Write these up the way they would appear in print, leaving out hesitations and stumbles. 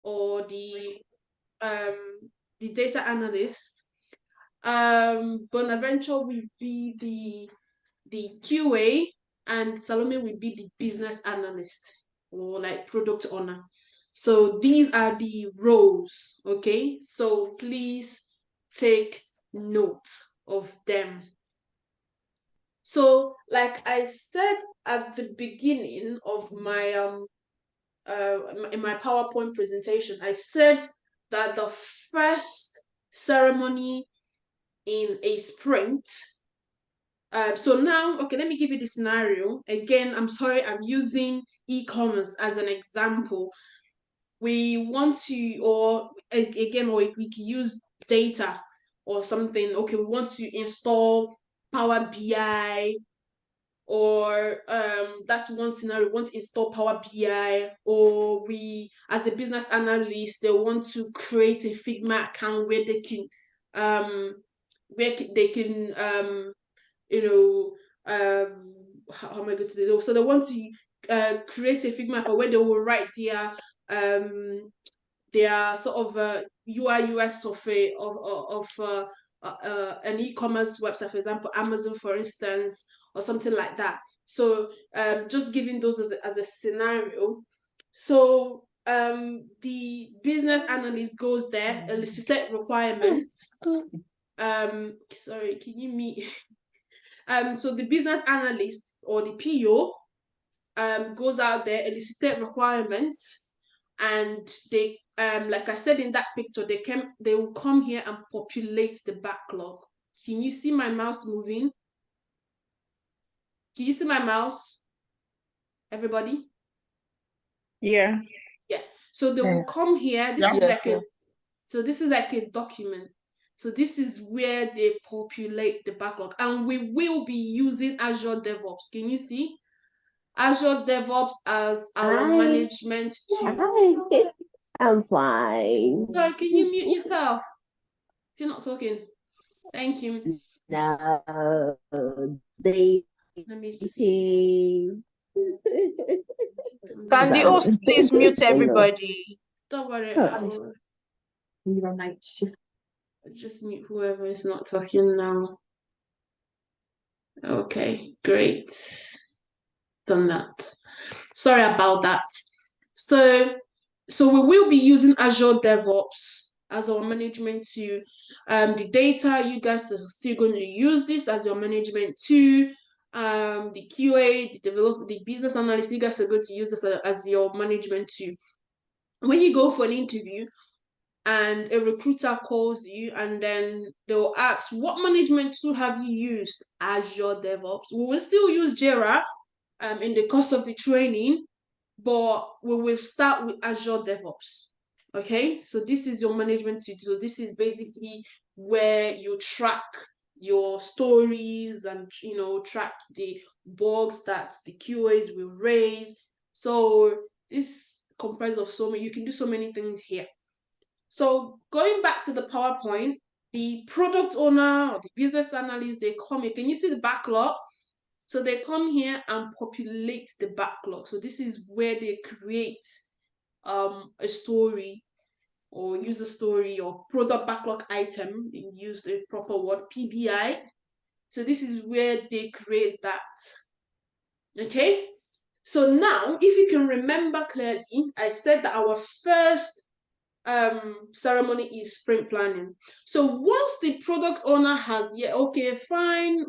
or the data analyst. Bonaventure will be the QA, and Salome will be the business analyst or like product owner. So these are the roles, okay? So please take note of them. So, like I said at the beginning of my in my PowerPoint presentation, I said that the first ceremony in a sprint. So now, okay, let me give you the scenario. Again, I'm sorry, I'm using e-commerce as an example. We want to, or again, or we can use data or something. Okay, we want to install Power BI, or that's one scenario. We want to install Power BI, or we, as a business analyst, they want to create a Figma account where they can you know, how am I going to do it? So they want to create a Figma account where they will write their sort of UI UX of an e-commerce website, for example, Amazon, for instance, or something like that. So just giving those as a scenario. So the business analyst goes there, elicited requirements. Sorry, can you meet? So the business analyst or the PO goes out there, elicited requirements, and they like I said in that picture, they will come here and populate the backlog. Can you see my mouse moving? Can you see my mouse? Everybody? Yeah. Yeah. So they will come here. This is like a document. So this is where they populate the backlog, and we will be using Azure DevOps. Can you see? Azure DevOps as our management tool. I'm fine. Sorry, can you mute yourself if you're not talking? Thank you. No, they. Let me see. Can the host please mute everybody? Don't worry. You're on night shift. Just mute whoever is not talking now. Okay, great. Done that. Sorry about that. So we will be using Azure DevOps as our management tool. The data, you guys are still going to use this as your management tool. The QA, the developer, the business analyst, you guys are going to use this as your management tool. When you go for an interview and a recruiter calls you, and then they'll ask, what management tool have you used? Azure DevOps. We will still use Jira in the course of the training, but we will start with Azure DevOps. Okay, so this is your management tool. So this is basically where you track your stories and track the bugs that the QAs will raise. So this comprises of so many. You can do so many things here. So going back to the PowerPoint, the product owner or the business analyst, they come here. Can you see the backlog? So they come here and populate the backlog. So this is where they create a story or user story or product backlog item, and use the proper word, PBI. So this is where they create that. Okay. So now, if you can remember clearly, I said that our first ceremony is sprint planning. So once the product owner has, okay, fine,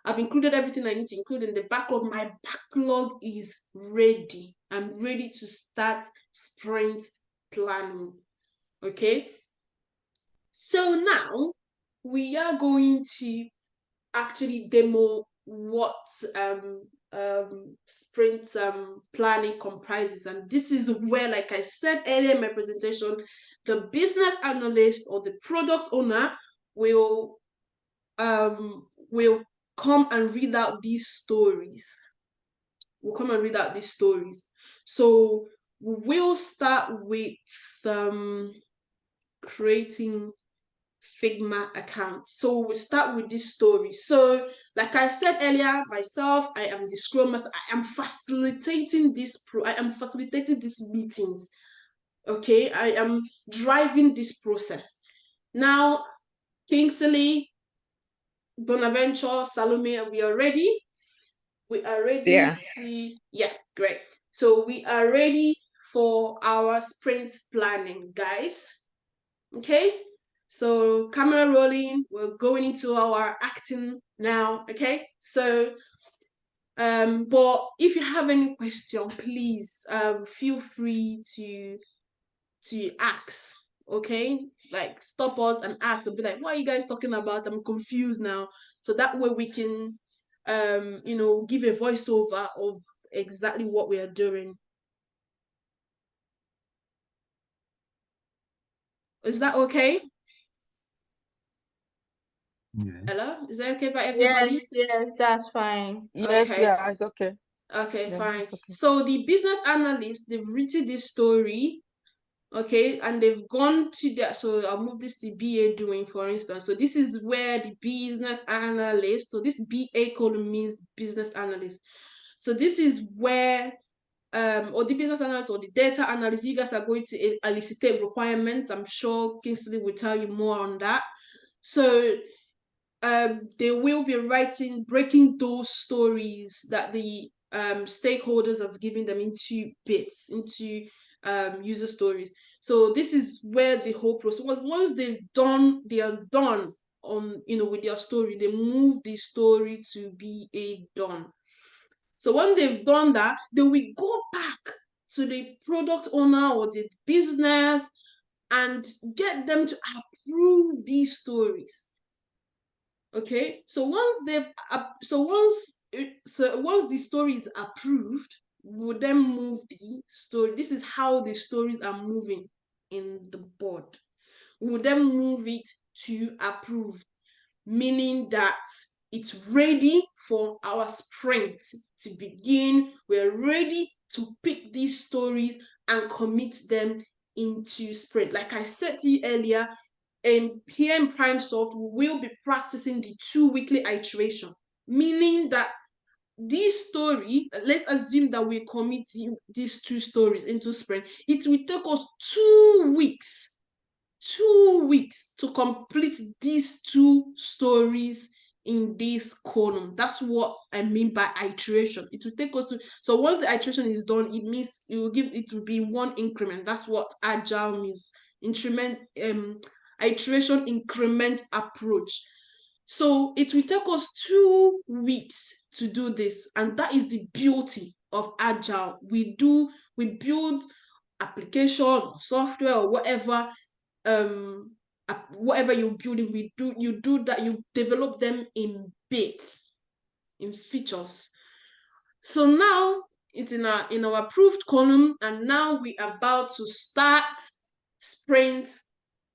I've included everything I need to include in the backlog. My backlog is ready. I'm ready to start sprint planning. Okay. So now we are going to actually demo what sprint planning comprises. And this is where, like I said earlier in my presentation, the business analyst or the product owner will come and read out these stories. So we'll start with creating Figma account. So we'll start with this story. So, like I said earlier, myself, I am the Scrum Master. I am facilitating these meetings. Okay, I am driving this process. Now, Kingsley, Bonaventure, Salome, we are ready. We are ready Yeah. yeah, great. So we are ready for our sprint planning, guys. Okay, so camera rolling, we're going into our acting now. Okay, so but if you have any question, please feel free to ask. Okay, like stop us and ask and be like, what are you guys talking about? I'm confused now. So that way we can give a voiceover of exactly what we are doing. Is that okay? Yes. Hello, is that okay for everybody? Yes, that's fine. Yes, Okay. yeah, it's okay. Okay, Yeah, fine. it's okay. So the business analysts, they've written this story, okay, and they've gone to that. So I'll move this to BA doing, for instance. So this is where the business analyst, so this BA column means business analyst. So this is where or the business analyst or the data analyst, you guys are going to elicit requirements. I'm sure Kingsley will tell you more on that. So they will be breaking those stories that the stakeholders have given them into bits, into user stories. So this is where the whole process was. Once they are done on, with their story, they move the story to be a done. So when they've done that, they will go back to the product owner or the business and get them to approve these stories. Okay, so once the story is approved, we'll then move the story. This is how the stories are moving in the board. We'll then move it to approved, meaning that it's ready for our sprint to begin. We're ready to pick these stories and commit them into sprint. Like I said to you earlier, here in PrimeSoft, we will be practicing the 2 weekly iteration, meaning that this story, let's assume that we commit these 2 stories into sprint. It will take us 2 weeks to complete these 2 stories in this column. That's what I mean by iteration. It will take us to, so once the iteration is done, it means it will be 1 increment. That's what Agile means. Iteration increment approach. So it will take us 2 weeks to do this, and that is the beauty of Agile. We build application, software, or whatever you're building, you develop them in bits, in features. So now it's in our approved column, and now we are about to start sprint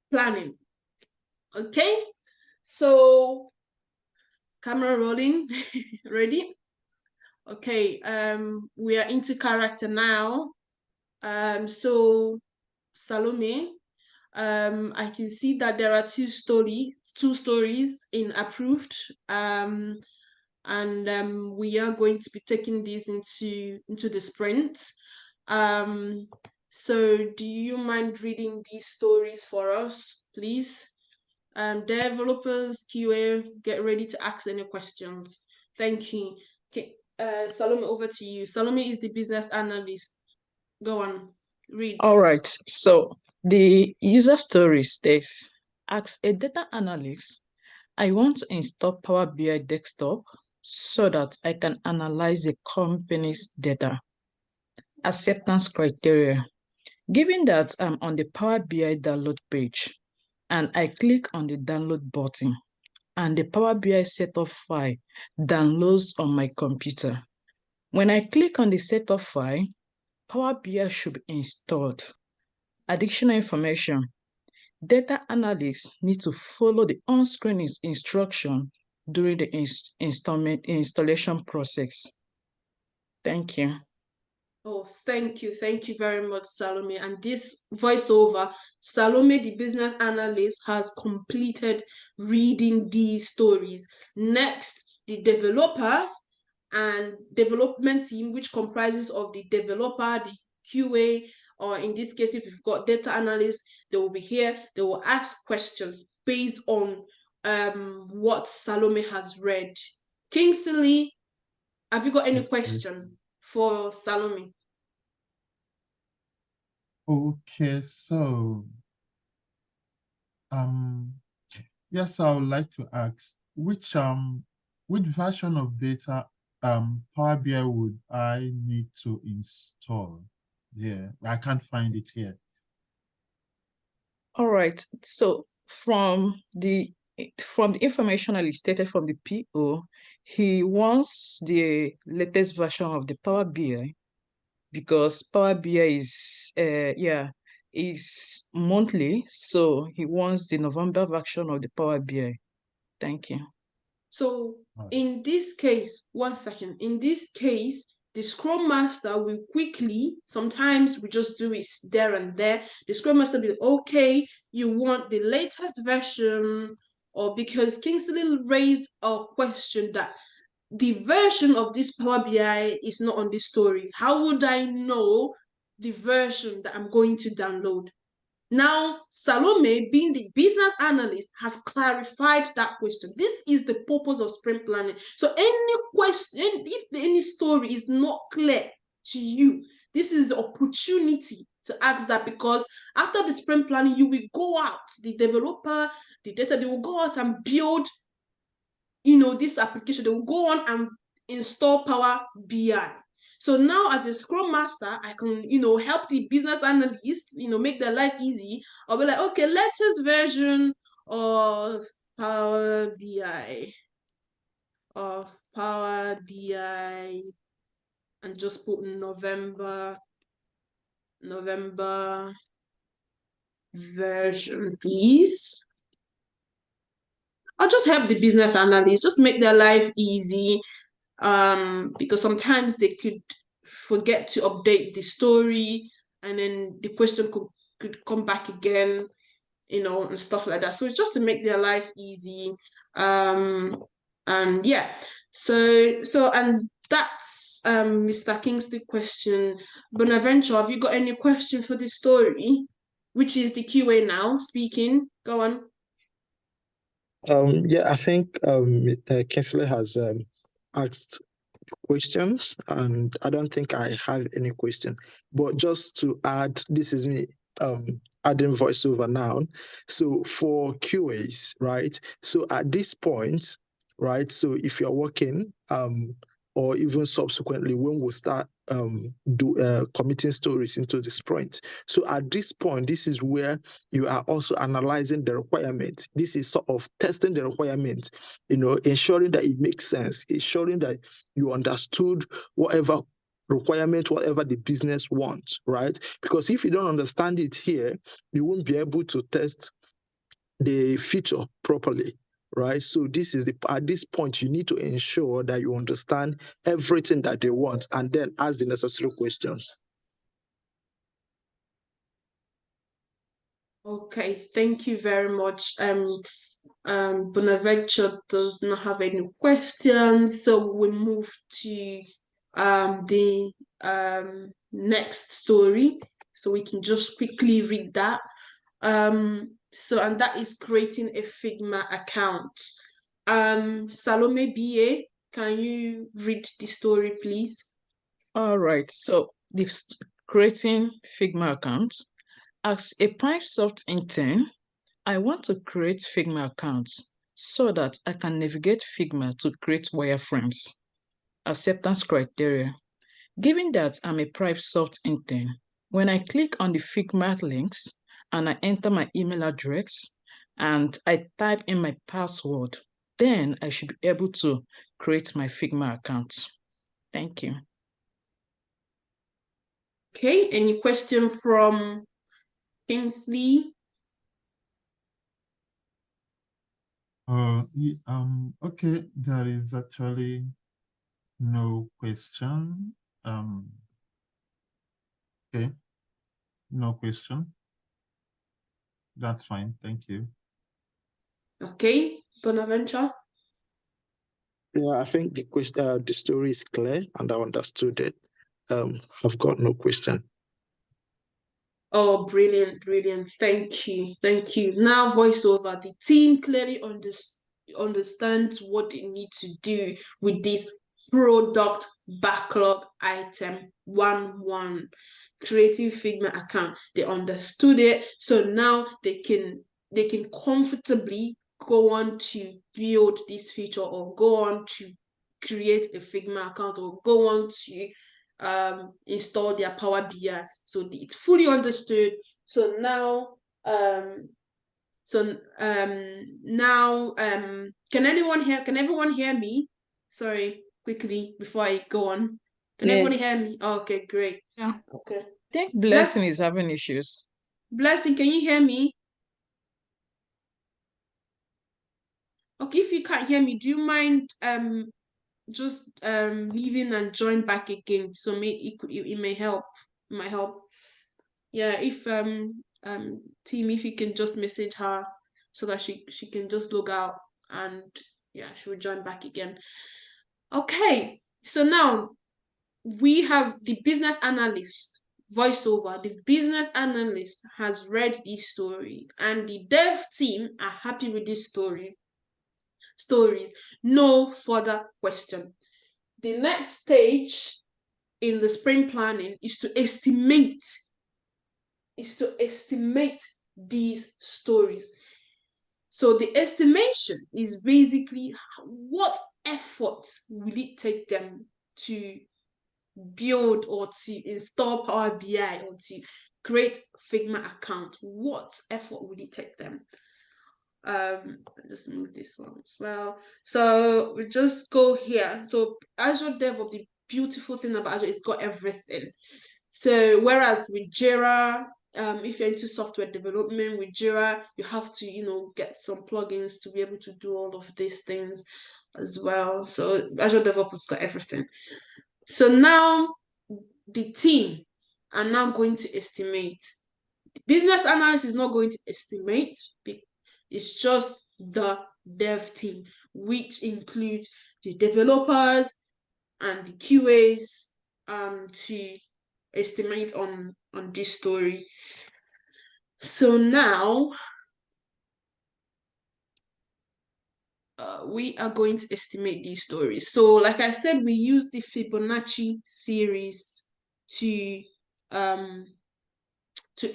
planning. Okay, so camera rolling. Ready? Okay, we are into character now. So Salome, I can see that there are 2 stories in approved, and we are going to be taking these into the sprint. So do you mind reading these stories for us, please? Developers, QA, get ready to ask any questions. Thank you. Okay, Salome, over to you. Salome is the business analyst. Go on, read. All right. So the user story states, as a data analyst, I want to install Power BI desktop so that I can analyze the company's data. Acceptance criteria. Given that I'm on the Power BI download page and I click on the download button and the Power BI setup file downloads on my computer. When I click on the setup file, Power BI should be installed. Additional information. Data analysts need to follow the on-screen instruction during the installation process. Thank you. Oh, thank you. Thank you very much, Salome. And this voiceover, Salome, the business analyst, has completed reading these stories. Next, the developers and development team, which comprises of the developer, the QA, or in this case, if you've got data analysts, they will be here. They will ask questions based on what Salome has read. Kingsley, have you got any question for Salome? Okay, so yes, I would like to ask which version of data Power BI would I need to install? Yeah, I can't find it here. All right. So from the information I stated from the PO, he wants the latest version of the Power BI because Power BI is monthly. So he wants the November version of the Power BI. Thank you. So in this case, one second, in this case, the Scrum Master will quickly, sometimes we just do it there and there. The Scrum Master will be, okay, you want the latest version, or because Kingsley raised a question that the version of this Power BI is not on this story. How would I know the version that I'm going to download? Now, Salome, being the business analyst, has clarified that question. This is the purpose of sprint planning. So any question, if any story is not clear to you, this is the opportunity to ask that, because after the sprint planning, you will go out, the developer, the data, they will go out and build, this application. They will go on and install Power BI. So now as a Scrum Master, I can, help the business analyst, make their life easy. I'll be like, okay, latest version of Power BI, and just put November version, please. I'll just help the business analyst, just make their life easy. Because sometimes they could forget to update the story, and then the question could come back again, and stuff like that. So it's just to make their life easy. And yeah, and that's Mr. Kingsley question. Bonaventure, have you got any question for this story, which is the QA now speaking? Go on. Yeah, I think Kingsley has asked questions, and I don't think I have any question. But just to add, this is me adding voiceover now. So for QAs, right? So at this point, right? So if you're working, or even subsequently when we start committing stories into the sprint. So at this point, this is where you are also analyzing the requirement. This is sort of testing the requirement, ensuring that it makes sense, ensuring that you understood whatever requirement, whatever the business wants, right? Because if you don't understand it here, you won't be able to test the feature properly, right? So at this point, you need to ensure that you understand everything that they want and then ask the necessary questions. Okay, thank you very much. Bonaventure does not have any questions, so we move to the next story, so we can just quickly read that. And that is creating a Figma account. Salome BA, can you read the story, please? All right. So this creating Figma accounts. As a Microsoft intern, I want to create Figma accounts so that I can navigate Figma to create wireframes. Acceptance criteria. Given that I'm a Microsoft intern, when I click on the Figma links and I enter my email address and I type in my password, then I should be able to create my Figma account. Thank you. Okay, any question from Kingsley? Okay, there is actually no question. Okay. No question. That's fine. Thank you. Okay, Bonaventure. Yeah, I think the question, the story is clear, and I understood it. I've got no question. Oh, brilliant, brilliant. Thank you. Thank you. Now, voiceover. The team clearly understands what they need to do with this product backlog item 1-1 creative Figma account. They understood it. So now they can comfortably go on to build this feature or go on to create a Figma account or go on to install their Power BI. So it's fully understood. So now can everyone hear me? Sorry, quickly before I go on. Can everyone Yes. hear me? Oh, okay, great. Yeah. Okay. I think Blessing is having issues. Blessing, can you hear me? Okay, if you can't hear me, do you mind just leaving and join back again? So it may help. It might help. Yeah, if team, if you can just message her so that she can just log out and yeah, she will join back again. Okay, so now we have the business analyst voiceover. The business analyst has read this story and the dev team are happy with this stories. No further question. The next stage in the sprint planning is to estimate these stories. So the estimation is basically what effort will it take them to build or to install Power BI or to create Figma account. What effort will it take them? Just move this one as well. So we just go here. So Azure DevOps, the beautiful thing about Azure, it's got everything. So whereas with Jira, if you're into software development with Jira, you have to, get some plugins to be able to do all of these things as well. So Azure DevOps has got everything. So now the team are now going to estimate. The business analyst is not going to estimate. It's just the dev team, which includes the developers and the QAs to estimate on this story. So now we are going to estimate these stories. So like I said, we use the Fibonacci series to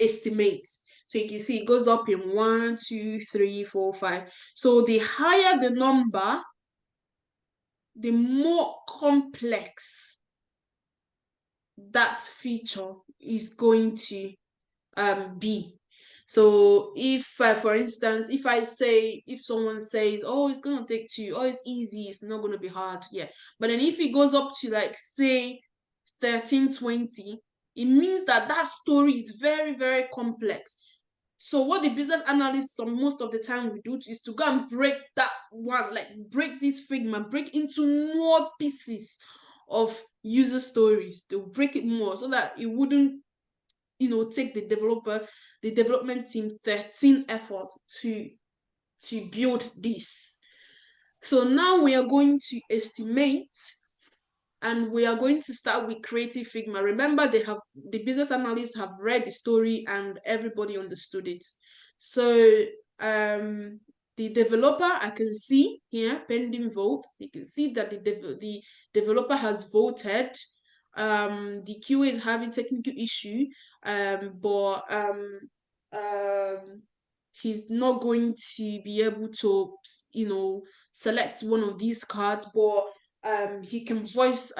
estimate. So you can see it goes up in 1, 2, 3, 4, 5. So the higher the number, the more complex that feature is going to be. So if, for instance, if someone says, oh, it's going to take 2, oh, it's easy, it's not going to be hard, yeah. But then if it goes up to like, say, 13, 20, it means that story is very, very complex. So what the business analysts most of the time will do is to go and break that one, like break this Figma, break into more pieces of user stories. They'll break it more so that it wouldn't take the development team 13 effort to build this. So now we are going to estimate and we are going to start with creative Figma. Remember, the business analysts have read the story and everybody understood it. So the developer, I can see here pending vote. You can see that the developer has voted. The QA is having technical issue, but he's not going to be able to select one of these cards, but he can voice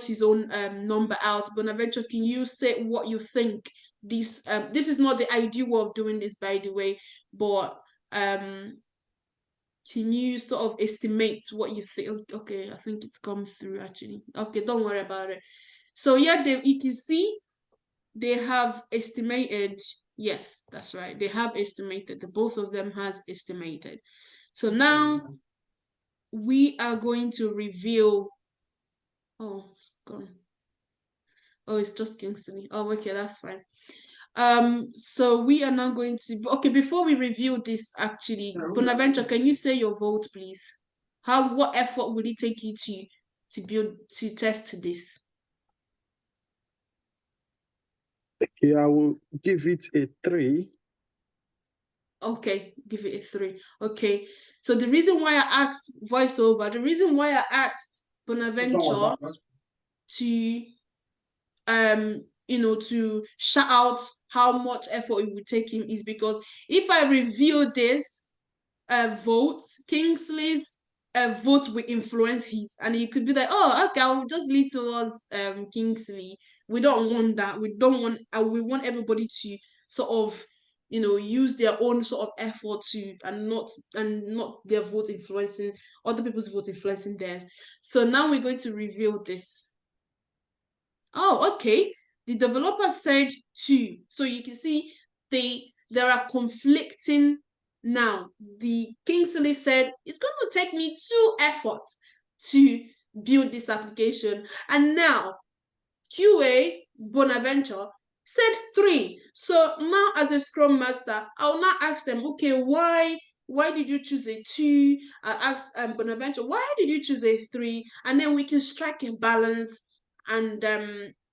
his own number out. Bonaventure, can you say what you think? This is not the ideal way of doing this, by the way, but can you sort of estimate what you think? Okay, I think it's come through actually. Okay, don't worry about it. So yeah, you can see they have estimated. Yes, that's right. They have estimated. The both of them has estimated. So now we are going to reveal. Oh, it's gone. Oh, it's just Kingsley. Oh, okay, that's fine. So we are now going to, okay, before we review this, actually, Bonaventure, can you say your vote, please? What effort will it take you to test this? Yeah, I will give it a 3. Okay, give it a 3. Okay, so the reason why I asked voiceover, the reason why I asked Bonaventure to to shout out how much effort it would take him is because if I review this vote, Kingsley's vote will influence his, and he could be like, oh, okay, I'll just lead towards Kingsley. We don't want that. We don't want. We want everybody to sort of use their own sort of effort to and not their vote influencing other people's vote influencing theirs. So now we're going to reveal this. Oh, okay. The developer said 2. So you can see there are conflicting now. The Kingsley said it's going to take me 2 effort to build this application. And now QA Bonaventure said 3. So now as a Scrum Master, I'll now ask them, okay, why did you choose a 2? I asked Bonaventure, why did you choose a 3? And then we can strike a balance and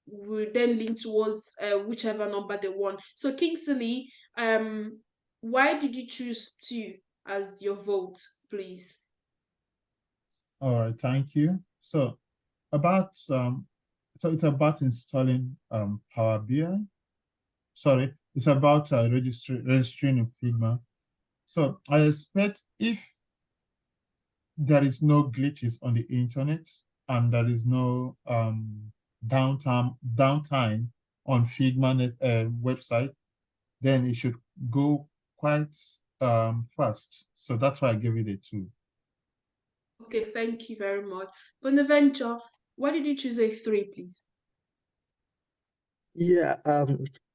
we then lean towards whichever number they want. So Kingsley, why did you choose 2 as your vote, please? All right, thank you. So it's about installing Power BI. Sorry, it's about registering in Figma. So I expect if there is no glitches on the internet and there is no downtime on Figma website, then it should go quite fast. So that's why I gave it a 2. Okay, thank you very much. Bonaventure, why did you choose a 3, please? Yeah,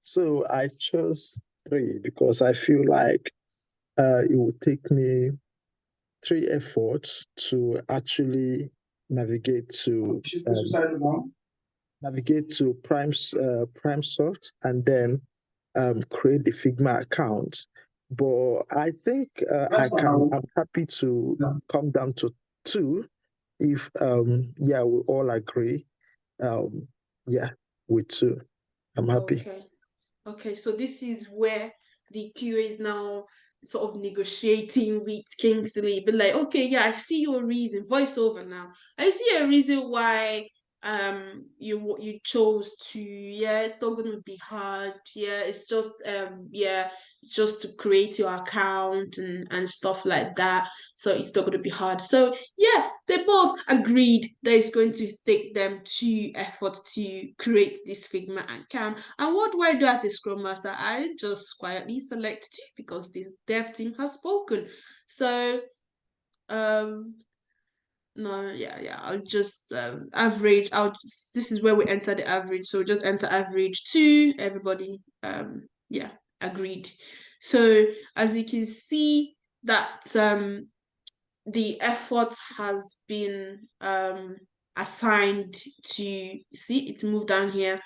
so I chose 3 because I feel like it would take me 3 efforts to actually navigate to PrimeSoft and then create the Figma account. But I think I'm happy to come down to 2 if we all agree. With 2. I'm happy. Okay, so this is where the QA is now sort of negotiating with Kingsley, but like, okay, yeah, I see your reason, voiceover now. I see a reason why you chose to, yeah, it's not gonna be hard, yeah, it's just to create your account and stuff like that. So it's not gonna be hard. So yeah, they both agreed that it's going to take them 2 efforts to create this Figma account. And what do I do as a Scrum Master? I just quietly select 2 because this dev team has spoken. So no, yeah, I'll just average. This is where we enter the average. So just enter average 2. Everybody yeah, agreed. So as you can see that the effort has been assigned to, see, it's moved down here.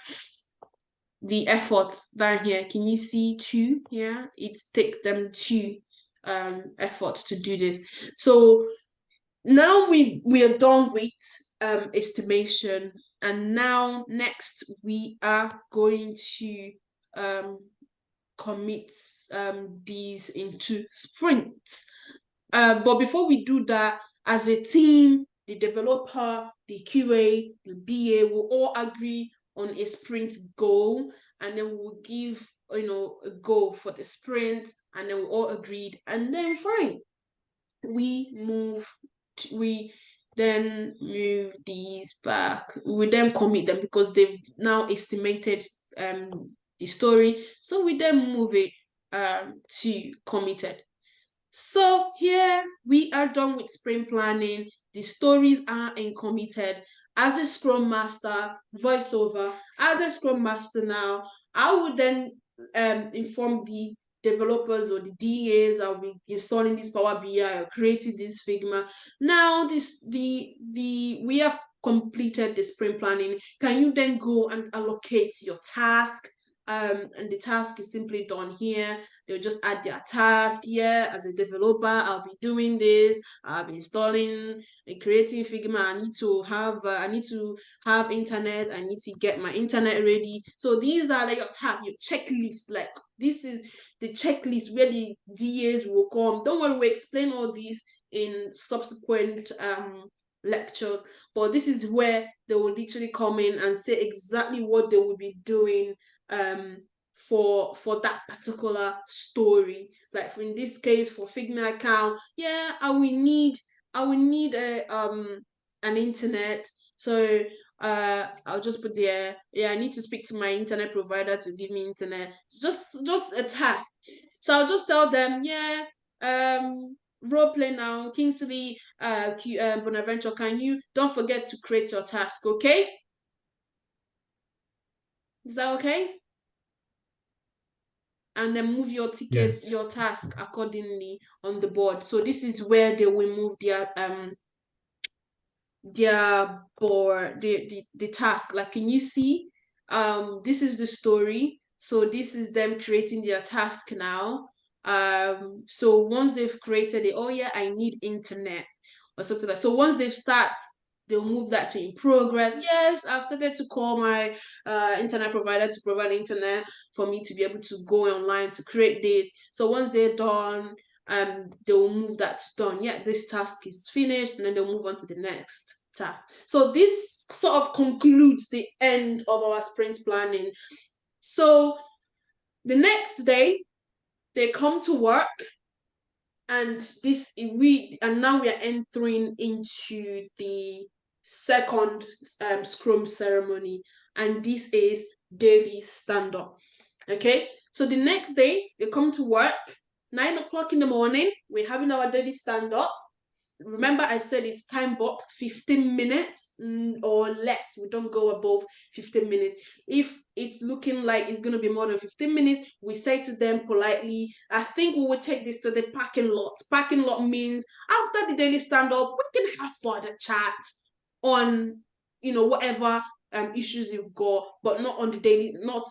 The effort down here, can you see 2 here? It takes them 2 efforts to do this. So now we are done with estimation, and now next we are going to commit these into sprints. But before we do that, as a team, the developer, the QA, the BA will all agree on a sprint goal, and then we'll give a goal for the sprint, and then we all agreed, and then fine. We then move these back. We then commit them because they've now estimated the story. So we then move it to committed. So here we are done with sprint planning. The stories are in committed. As a Scrum Master, voiceover, as a Scrum Master now, I would then inform the developers or the DAs I'll be installing this Power BI or creating this Figma. Now we have completed the sprint planning, can you then go and allocate your task? And the task is simply done here. They'll just add their task here. As a developer, I'll be doing this. I'll be installing and creating Figma. I need to have internet. I need to get my internet ready. So these are like your tasks, your checklist. Like this is the checklist where the DAs will come. Don't worry, we explain all these in subsequent lectures, but this is where they will literally come in and say exactly what they will be doing for that particular story. Like in this case, for Figma account, yeah, I will need a an internet. So I'll just put there, yeah, I need to speak to my internet provider to give me internet. It's just a task. So I'll just tell them, yeah, role play now, Kingsley, Bonaventure, don't forget to create your task, okay? Is that okay? And then move your ticket, Yes. your task accordingly on the board. So this is where they will move their board, the task. Like, can you see? This is the story. So this is them creating their task now. So once they've created it, oh yeah, I need internet or something like. So once they've started, they'll move that to in progress. Yes, I've started to call my internet provider to provide internet for me to be able to go online to create this. So once they're done, they'll move that to done. Yeah, this task is finished, and then they'll move on to the next task. So this sort of concludes the end of our sprint planning. So the next day, they come to work, and now we are entering into the second Scrum ceremony, and this is daily stand-up. Okay, so the next day they come to work, 9 o'clock in the morning, we're having our daily stand-up. Remember, I said it's time boxed, 15 minutes or less. We don't go above 15 minutes. If it's looking like it's going to be more than 15 minutes, we say to them politely, I think we will take this to the parking lot. Parking lot means after the daily stand-up, we can have further chat on, whatever issues you've got, but not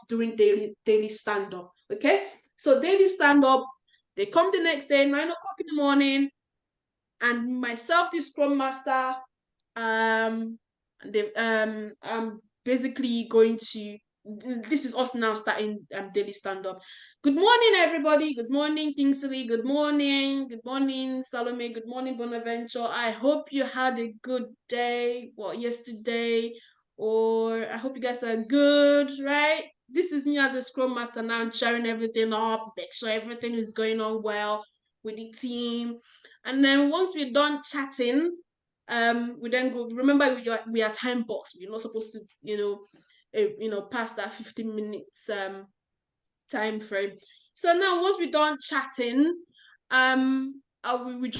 during daily stand-up. Okay? So daily stand-up, they come the next day, 9 o'clock in the morning, and myself, the Scrum Master, I'm basically going to. This is us now starting daily stand up. Good morning, everybody. Good morning, Kingsley. Good morning. Good morning, Salome. Good morning, Bonaventure. I hope you had a good day. Well, yesterday, or I hope you guys are good, right? This is me as a Scrum Master now. I'm sharing everything up, make sure everything is going on well with the team. And then once we're done chatting, we then go. Remember, we are time boxed. We're not supposed to, pass that 15 minutes time frame. So now, once we're done chatting, we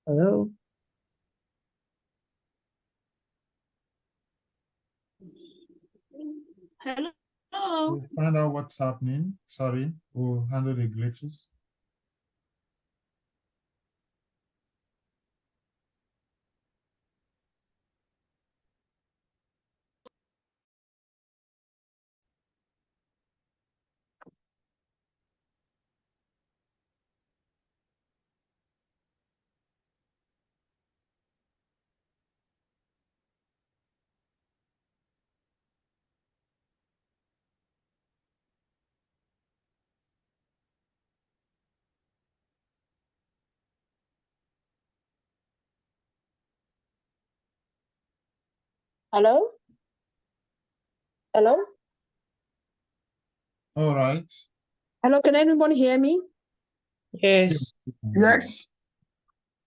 Hello. Hello. We'll find out what's happening. Sorry, we'll handle the glitches. Hello? Hello? All right. Hello, can anyone hear me? Yes. Yes.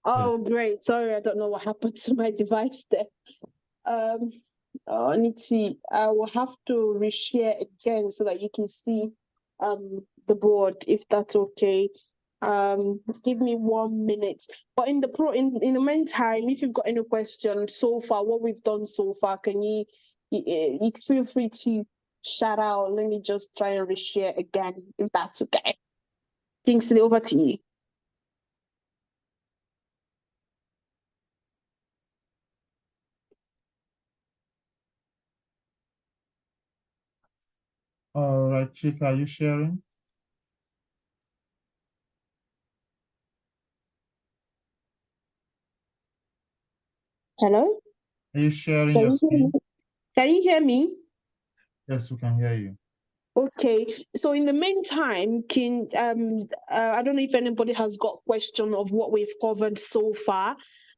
Oh, Yes. great. Sorry, I don't know what happened to my device there. I will have to reshare again so that you can see the board, if that's okay. Give me 1 minute. But in the meantime, if you've got any questions so far, what we've done so far, can you feel free to shout out. Let me just try and reshare again, if that's okay. Kingsley, over to you. All right, Chika, are you sharing? Hello? Are you sharing Can your you hear me? screen? Can you hear me? Yes, we can hear you. Okay, so in the meantime, I don't know if anybody has got question of what we've covered so far.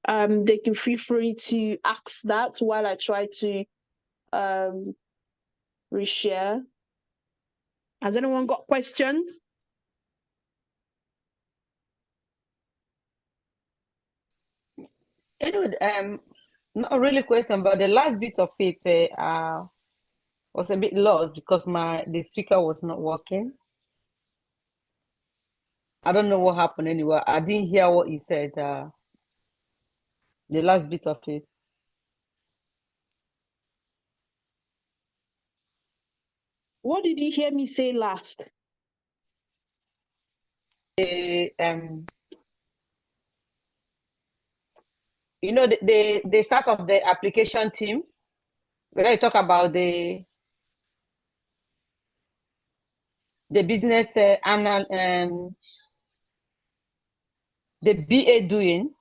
They can feel free to ask that while I try to reshare. Has anyone got questions? Anyway, not a really question, but the last bit of it was a bit lost because the speaker was not working. I don't know what happened anyway. I didn't hear what you said. The last bit of it. What did you hear me say last? You know, the start of the application team, where I talk about the business the BA doing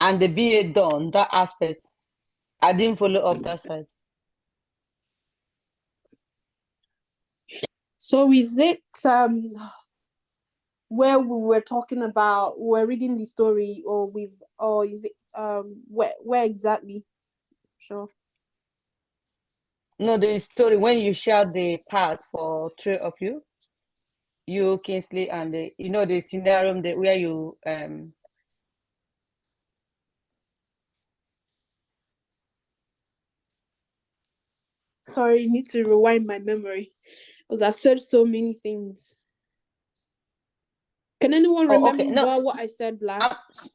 and the BA done, that aspect. I didn't follow up that side. So is it where we were talking about, we're reading the story, or is it where exactly? Sure. No, the story when you share the part for three of you, Kingsley, and the scenario where you Sorry, need to rewind my memory because I've said so many things. Can anyone remember okay. No, what I said last?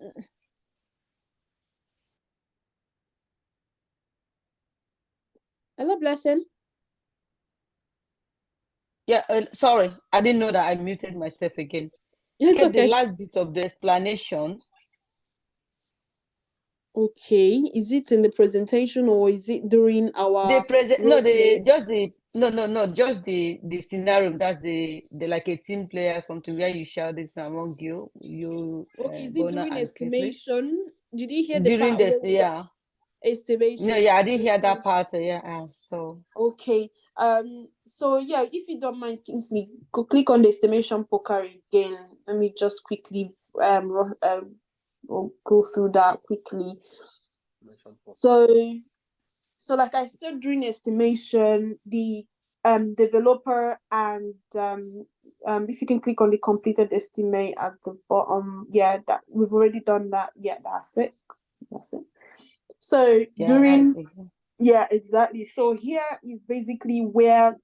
Hello, Blessing. Yeah, sorry, I didn't know that I muted myself again. Yes, Get okay. the last bit of the explanation. Okay, is it in the presentation or is it during our The present no, play? just the scenario. That's the like a team player, something where you share this among you. Okay, is it Bona during and Kingsley? estimation? Did you hear the During part this, where yeah. estimation? No, yeah, I didn't hear that part. Yeah, so. Okay. So yeah, if you don't mind, Kingsley, go click on the estimation poker again. Let me just quickly go through that quickly. So like I said, during estimation, the developer and if you can click on the completed estimate at the bottom, yeah, that we've already done that. Yeah, that's it. So Yeah, yeah, exactly. So here is basically where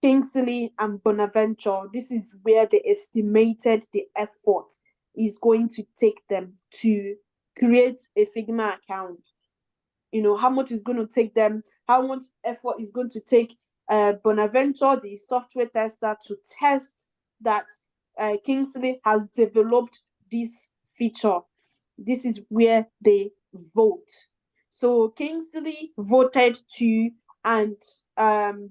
Kingsley and Bonaventure, this is where they estimated the effort is going to take them to create a Figma account. How much is going to take them, how much effort is going to take Bonaventure, the software tester, to test that Kingsley has developed this feature. This is where they vote. So Kingsley voted 2 and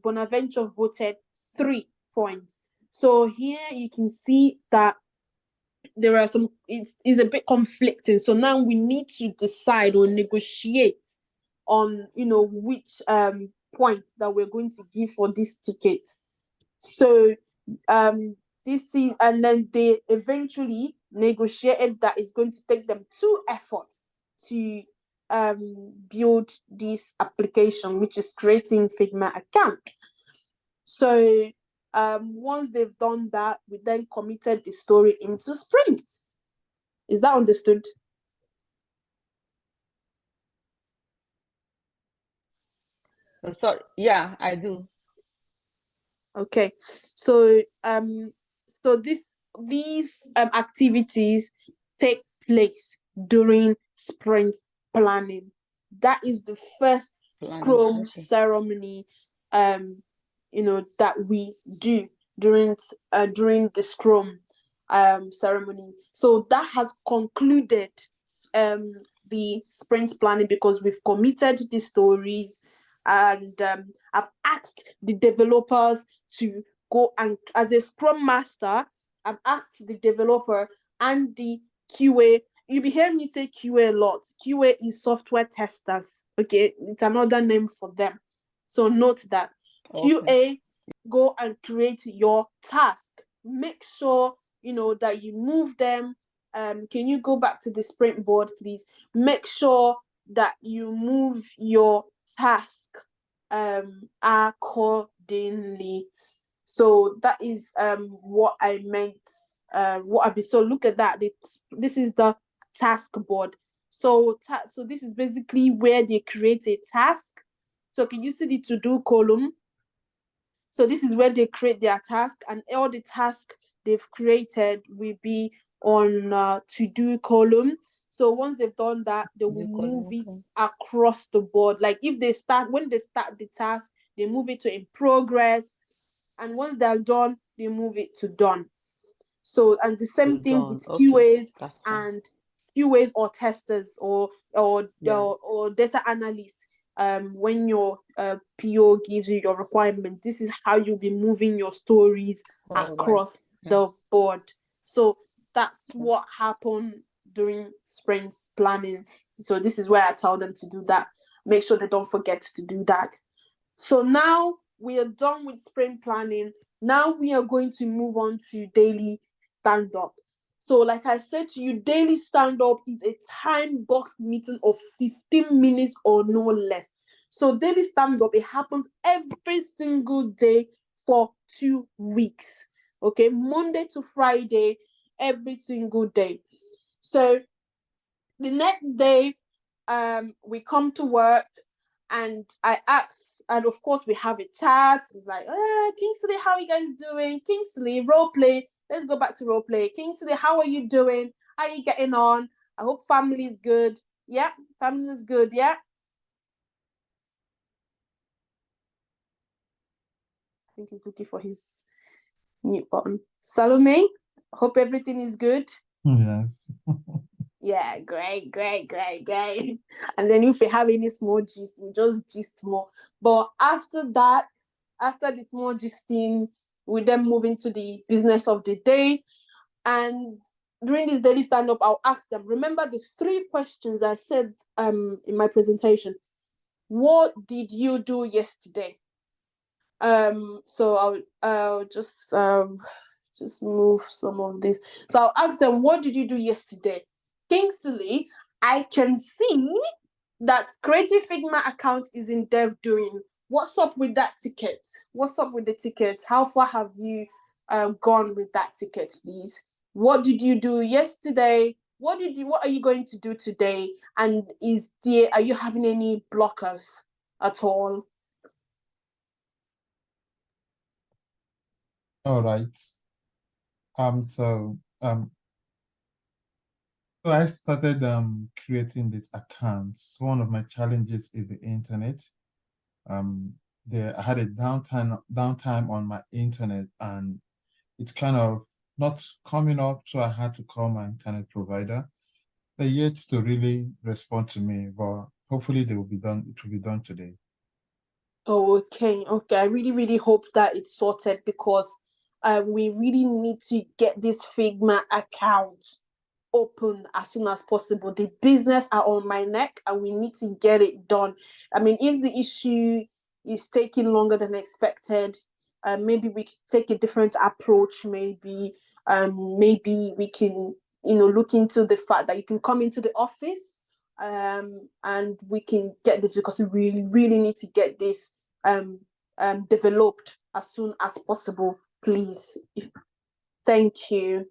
Bonaventure voted 3 points. So here you can see that there are some, it's a bit conflicting. So now we need to decide or negotiate on which point that we're going to give for this ticket. So this is, and then they eventually negotiated that it's going to take them 2 efforts to build this application, which is creating Figma account. So once they've done that, we then committed the story into sprint. Is that understood? Sorry, yeah, I do. Okay, so these activities take place during sprint planning. That is the first Scrum Okay. ceremony, that we do during the Scrum ceremony. So that has concluded the sprint planning because we've committed the stories, and I've asked the developers to go, and as a Scrum Master, I've asked the developer and the QA. You'll be hearing me say QA a lot. QA is software testers. Okay, it's another name for them. So note that. Okay. QA, go and create your task. Make sure that you move them. Can you go back to the sprint board, please? Make sure that you move your task accordingly. So that is what I meant. So look at that. This is the task board. So this is basically where they create a task. So can you see the to-do column? So this is where they create their task, and all the tasks they've created will be on to-do column. So once they've done that, they will move it across the board. Like when they start the task, they move it to in progress, and once they're done, they move it to done. So, and the same thing with QAs and QAs or testers or data analysts. When your PO gives you your requirement, this is how you'll be moving your stories across the board. So that's what happened during sprint planning. So this is where I tell them to do that. Make sure they don't forget to do that. So now we are done with sprint planning. Now we are going to move on to daily stand-up. So like I said to you, daily stand-up is a time-boxed meeting of 15 minutes or no less. So daily stand-up, it happens every single day for 2 weeks. Okay, Monday to Friday, every single day. So the next day, we come to work, and I ask, and of course we have a chat. Like, Kingsley, how are you guys doing? Kingsley, role play. Let's go back to role play. Kingsley, how are you doing? How are you getting on? I hope family is good. Yeah, family is good. Yeah. I think he's looking for his mute button. Salome, hope everything is good. Yes. Yeah, great. And then if we have any small gist, we just gist more. But after that, after the small gisting, we then move into the business of the day. And during this daily stand-up, I'll ask them, remember the 3 questions I said in my presentation. What did you do yesterday? So I'll just move some of this. So I'll ask them, what did you do yesterday? Kingsley, I can see that Creative Figma account is in dev doing. What's up with that ticket? What's up with the ticket? How far have you gone with that ticket, please? What did you do yesterday? What are you going to do today? And are you having any blockers at all? All right. So I started creating this account. So one of my challenges is the internet. I had a downtime on my internet, and it's kind of not coming up, so I had to call my internet provider. They're yet to really respond to me, but hopefully they will be done. It will be done today. Okay. I really hope that it's sorted, because we really need to get this Figma account open as soon as possible. The business are on my neck, and we need to get it done. I mean, if the issue is taking longer than expected, maybe we can take a different approach. Maybe we can look into the fact that you can come into the office, and we can get this, because we really need to get this developed as soon as possible, please. Thank you.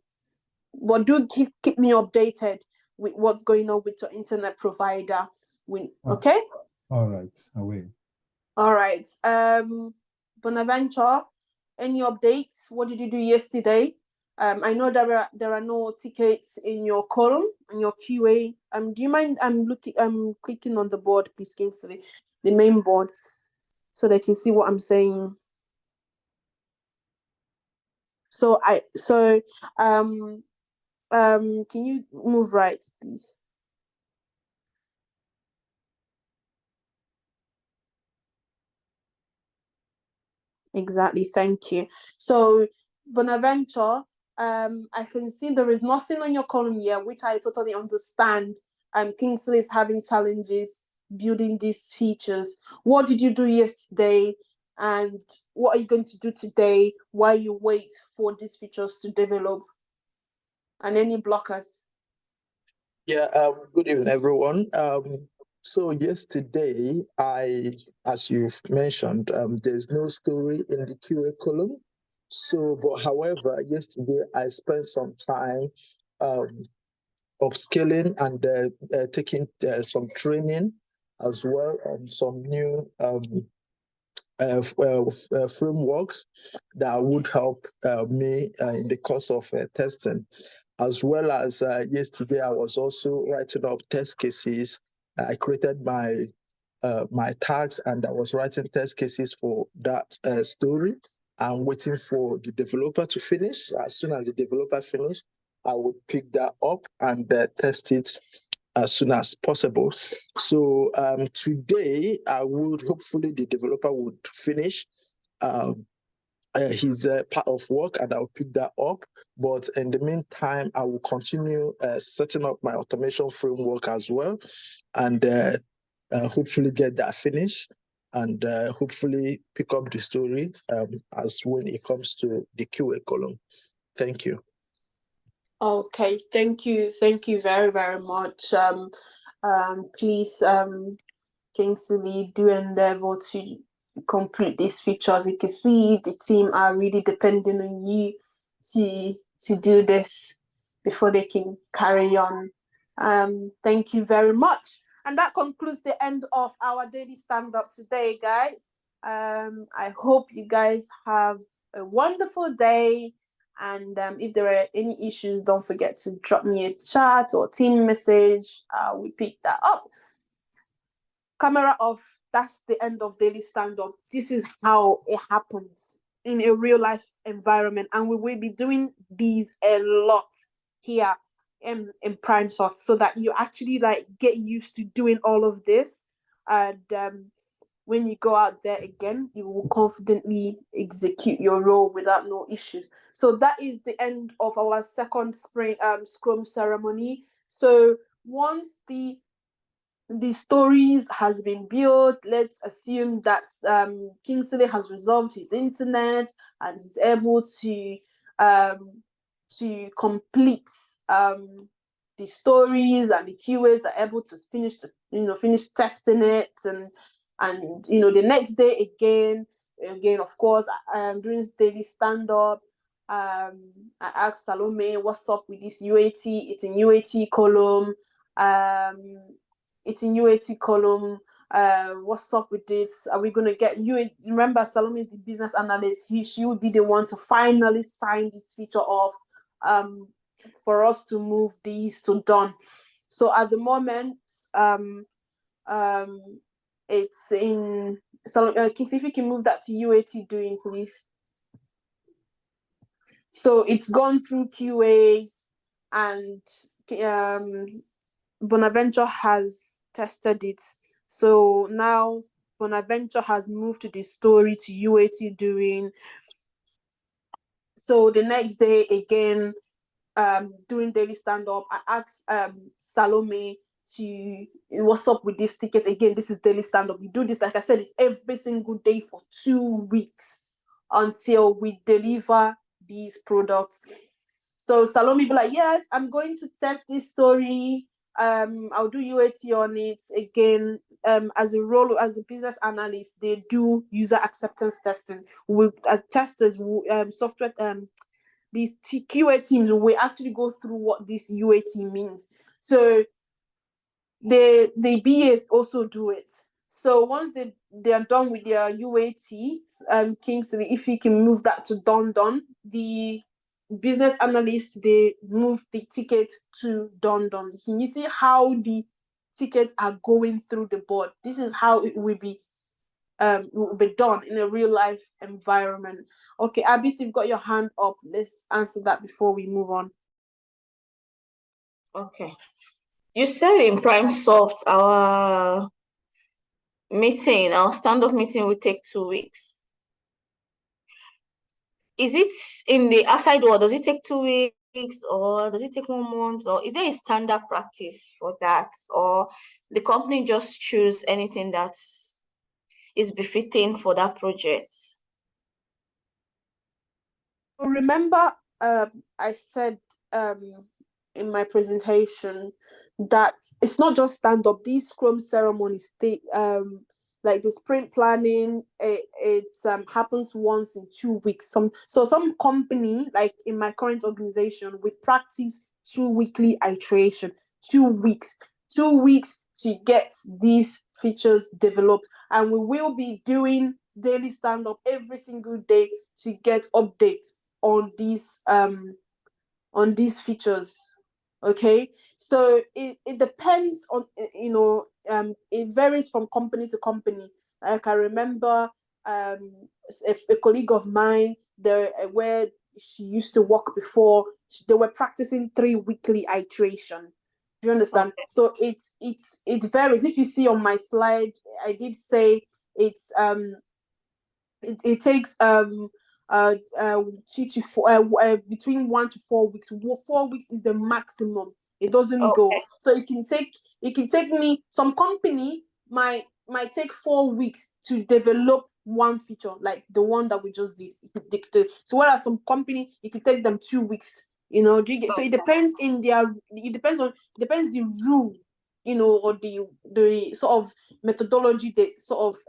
But do keep me updated with what's going on with your internet provider. Okay? All right, I will. All right. Bonaventure, Any updates? What did you do yesterday? I know there are no tickets in your column, in your QA. Do you mind? I'm clicking on the board, please, Kingsley, the main board, so they can see what I'm saying. So can you move right, please? Exactly, thank you. So Bonaventure, I can see there is nothing on your column here, which I totally understand. Kingsley is having challenges building these features. What did you do yesterday, and what are you going to do today while you wait for these features to develop? And any blockers? Yeah, good evening, everyone. So yesterday, as you've mentioned, there's no story in the QA column. So, but however, yesterday I spent some time upskilling and taking some training as well on some new frameworks that would help me in the course of testing. As well as yesterday, I was also writing up test cases. I created my tags and I was writing test cases for that story. I'm waiting for the developer to finish. As soon as the developer finishes, I would pick that up and test it as soon as possible. So today, hopefully the developer would finish his part of work and I'll pick that up. But in the meantime, I will continue setting up my automation framework as well and hopefully get that finished and hopefully pick up the story as when it comes to the QA column. Thank you. Okay, thank you very, very much. Please, Kingsley, do endeavor to complete these features. You can see the team are really depending on you to do this before they can carry on. Thank you very much. And that concludes the end of our daily stand-up today, guys. I hope you guys have a wonderful day. And if there are any issues, don't forget to drop me a chat or team message. We pick that up. Camera off. That's the end of daily stand-up. This is how it happens in a real life environment, and we will be doing these a lot here in PrimeSoft, so that you actually get used to doing all of this, and when you go out there again, you will confidently execute your role without no issues. So that is the end of our second spring Scrum ceremony. So once the stories has been built, let's assume that Kingsley has resolved his internet and is able to complete the stories, and the QAs are able to finish testing it, and the next day again of course, during daily stand-up, I asked Salome, what's up with this UAT? It's in UAT column. It's in UAT column. What's up with it? Are we going to get UAT? Remember, Salome is the business analyst. She would be the one to finally sign this feature off for us to move these to done. So at the moment, it's in. So, Kingsley, if you can move that to UAT doing, please. So it's gone through QAs, and Bonaventure has tested it. So now Bonaventure has moved to the story to UAT doing. So the next day again, during daily stand-up, I asked Salome to, what's up with this ticket? Again, this is daily stand-up. We do this, like I said, it's every single day for 2 weeks until we deliver these products. So Salome be like, yes, I'm going to test this story. I'll do UAT on it again. As a business analyst, they do user acceptance testing. As testers, software, these QA teams will actually go through what this UAT means. So the BAs also do it. So once they are done with their UAT, Kingsley, if you can move that to done, the business analyst, they move the ticket to done. Can you see how the tickets are going through the board? This is how it will be done in a real life environment. Okay, Abis, you've got your hand up. Let's answer that before we move on. Okay. You said in PrimeSoft, our stand-up meeting will take 2 weeks. Is it in the outside world? Does it take 2 weeks, or does it take 1 month, or is there a standard practice for that, or the company just choose anything that is befitting for that project? Remember, I said in my presentation that it's not just stand up. These Scrum ceremonies, they like the sprint planning, it happens once in 2 weeks. Some company, like in my current organization, we practice 2 weekly iteration, 2 weeks to get these features developed, and we will be doing daily stand up every single day to get updates on these features. Okay, so it depends on, it varies from company to company. Like I remember a colleague of mine there, where she used to work before, they were practicing 3 weekly iteration. Do you understand? Okay. So it varies. If you see on my slide, I did say it's it takes 2 to 4, between 1 to 4 weeks. 4 weeks is the maximum. It doesn't go. So it can take me, some company might take 4 weeks to develop one feature, like the one that we just did. So whereas some company, it could take them 2 weeks. Do you get? So it depends the rule, or the sort of methodology that sort of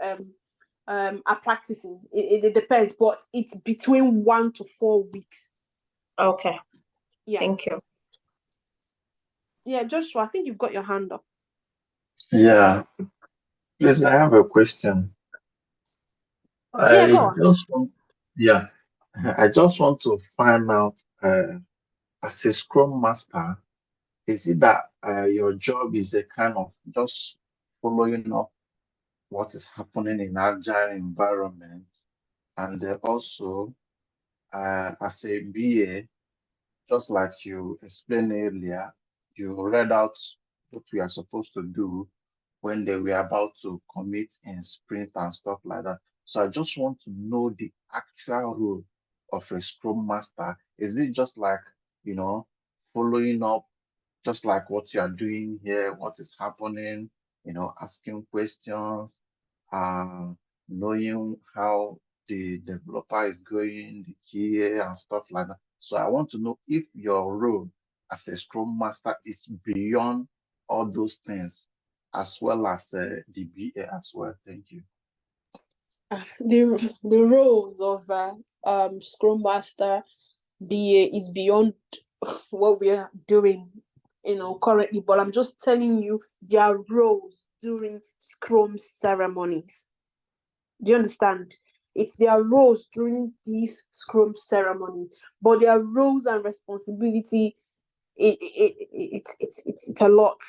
are practicing. It depends, but it's between 1 to 4 weeks. Okay. Yeah. Thank you. Yeah, Joshua, I think you've got your hand up. Yeah. Please, I have a question. Yeah, go on. I just want to find out, as a Scrum Master, is it that your job is a kind of just following up what is happening in Agile environment, and also as a BA, just like you explained earlier, you read out what we are supposed to do when they were about to commit in sprint and stuff like that. So I just want to know the actual role of a Scrum Master. Is it just like, following up, just like what you are doing here, what is happening, asking questions, knowing how the developer is going, the QA and stuff like that. So I want to know if your role as a Scrum Master is beyond all those things, as well as the BA as well. Thank you. The roles of Scrum Master, BA is beyond what we are doing, currently. But I'm just telling you their roles during Scrum ceremonies. Do you understand? It's their roles during these Scrum ceremonies, but their roles and responsibility, it's a lot.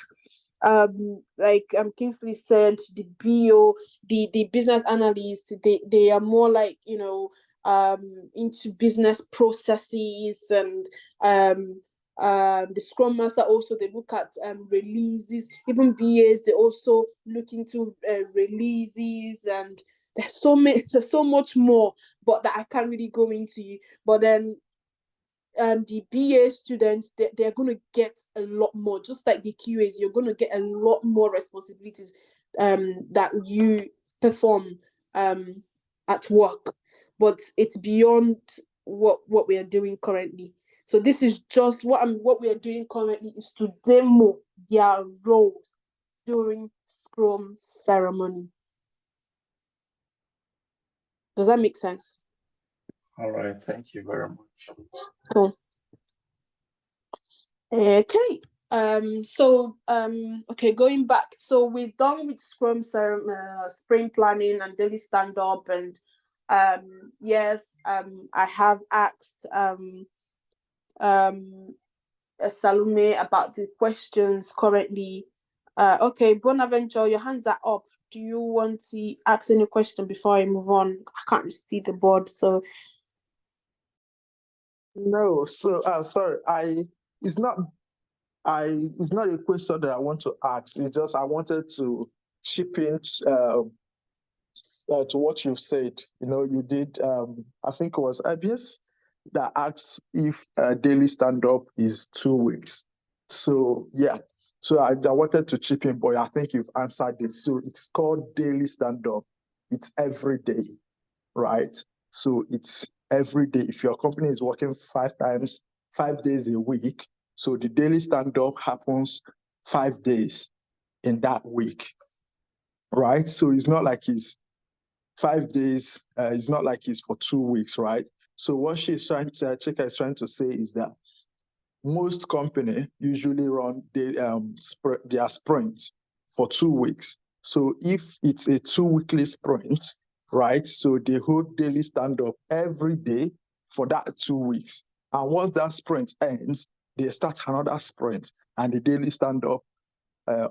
Like Kingsley said, the BO, the business analyst, they are more like, into business processes, and the Scrum Master also, they look at releases. Even BAs, they also look into releases, and there's so much more, but that I can't really go into. But then the BA students, they're going to get a lot more. Just like the QAs, you're going to get a lot more responsibilities that you perform at work. But it's beyond what we are doing currently. So this is just what we are doing currently, is to demo their roles during Scrum ceremony. Does that make sense? All right. Thank you very much. Cool. Okay. Okay, going back. So we're done with Scrum, sprint planning and daily stand-up, and yes, I have asked Salome about the questions currently. Okay, Bonaventure, your hands are up. Do you want to ask any question before I move on? I can't see the board, so. No, so sorry, it's not it's not a question that I want to ask. It's just I wanted to chip in to what you've said. You know, you did I think it was IBS that asked if daily stand-up is 2 weeks. So yeah, so I wanted to chip in, but I think you've answered it. So it's called daily stand-up. It's every day, right? So it's every day. If your company is working 5 days a week, so the daily stand-up happens 5 days in that week, right? So it's not like it's 5 days, it's not like it's for 2 weeks, right? So what Chika is trying to say is that most company usually run their sprints for 2 weeks. So if it's a 2-weekly sprint, right? So they hold daily stand-up every day for that 2 weeks. And once that sprint ends, they start another sprint, and the daily stand-up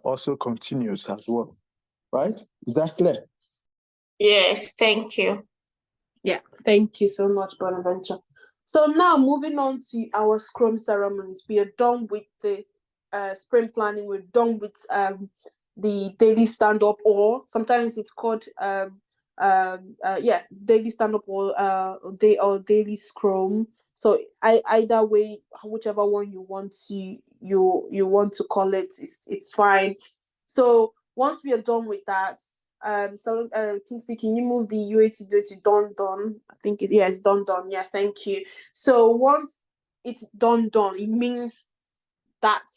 also continues as well, right? Is that clear? Yes, thank you. Yeah, thank you so much, Bonaventure. So now moving on to our Scrum ceremonies. We are done with the sprint planning. We're done with the daily stand-up, or sometimes it's called daily stand-up or daily Scrum. So either way, whichever one you want to call it, it's fine. So once we are done with that, Kingsley, can you move the UAT to done? I think it's done. Yeah, thank you. So once it's done, it means that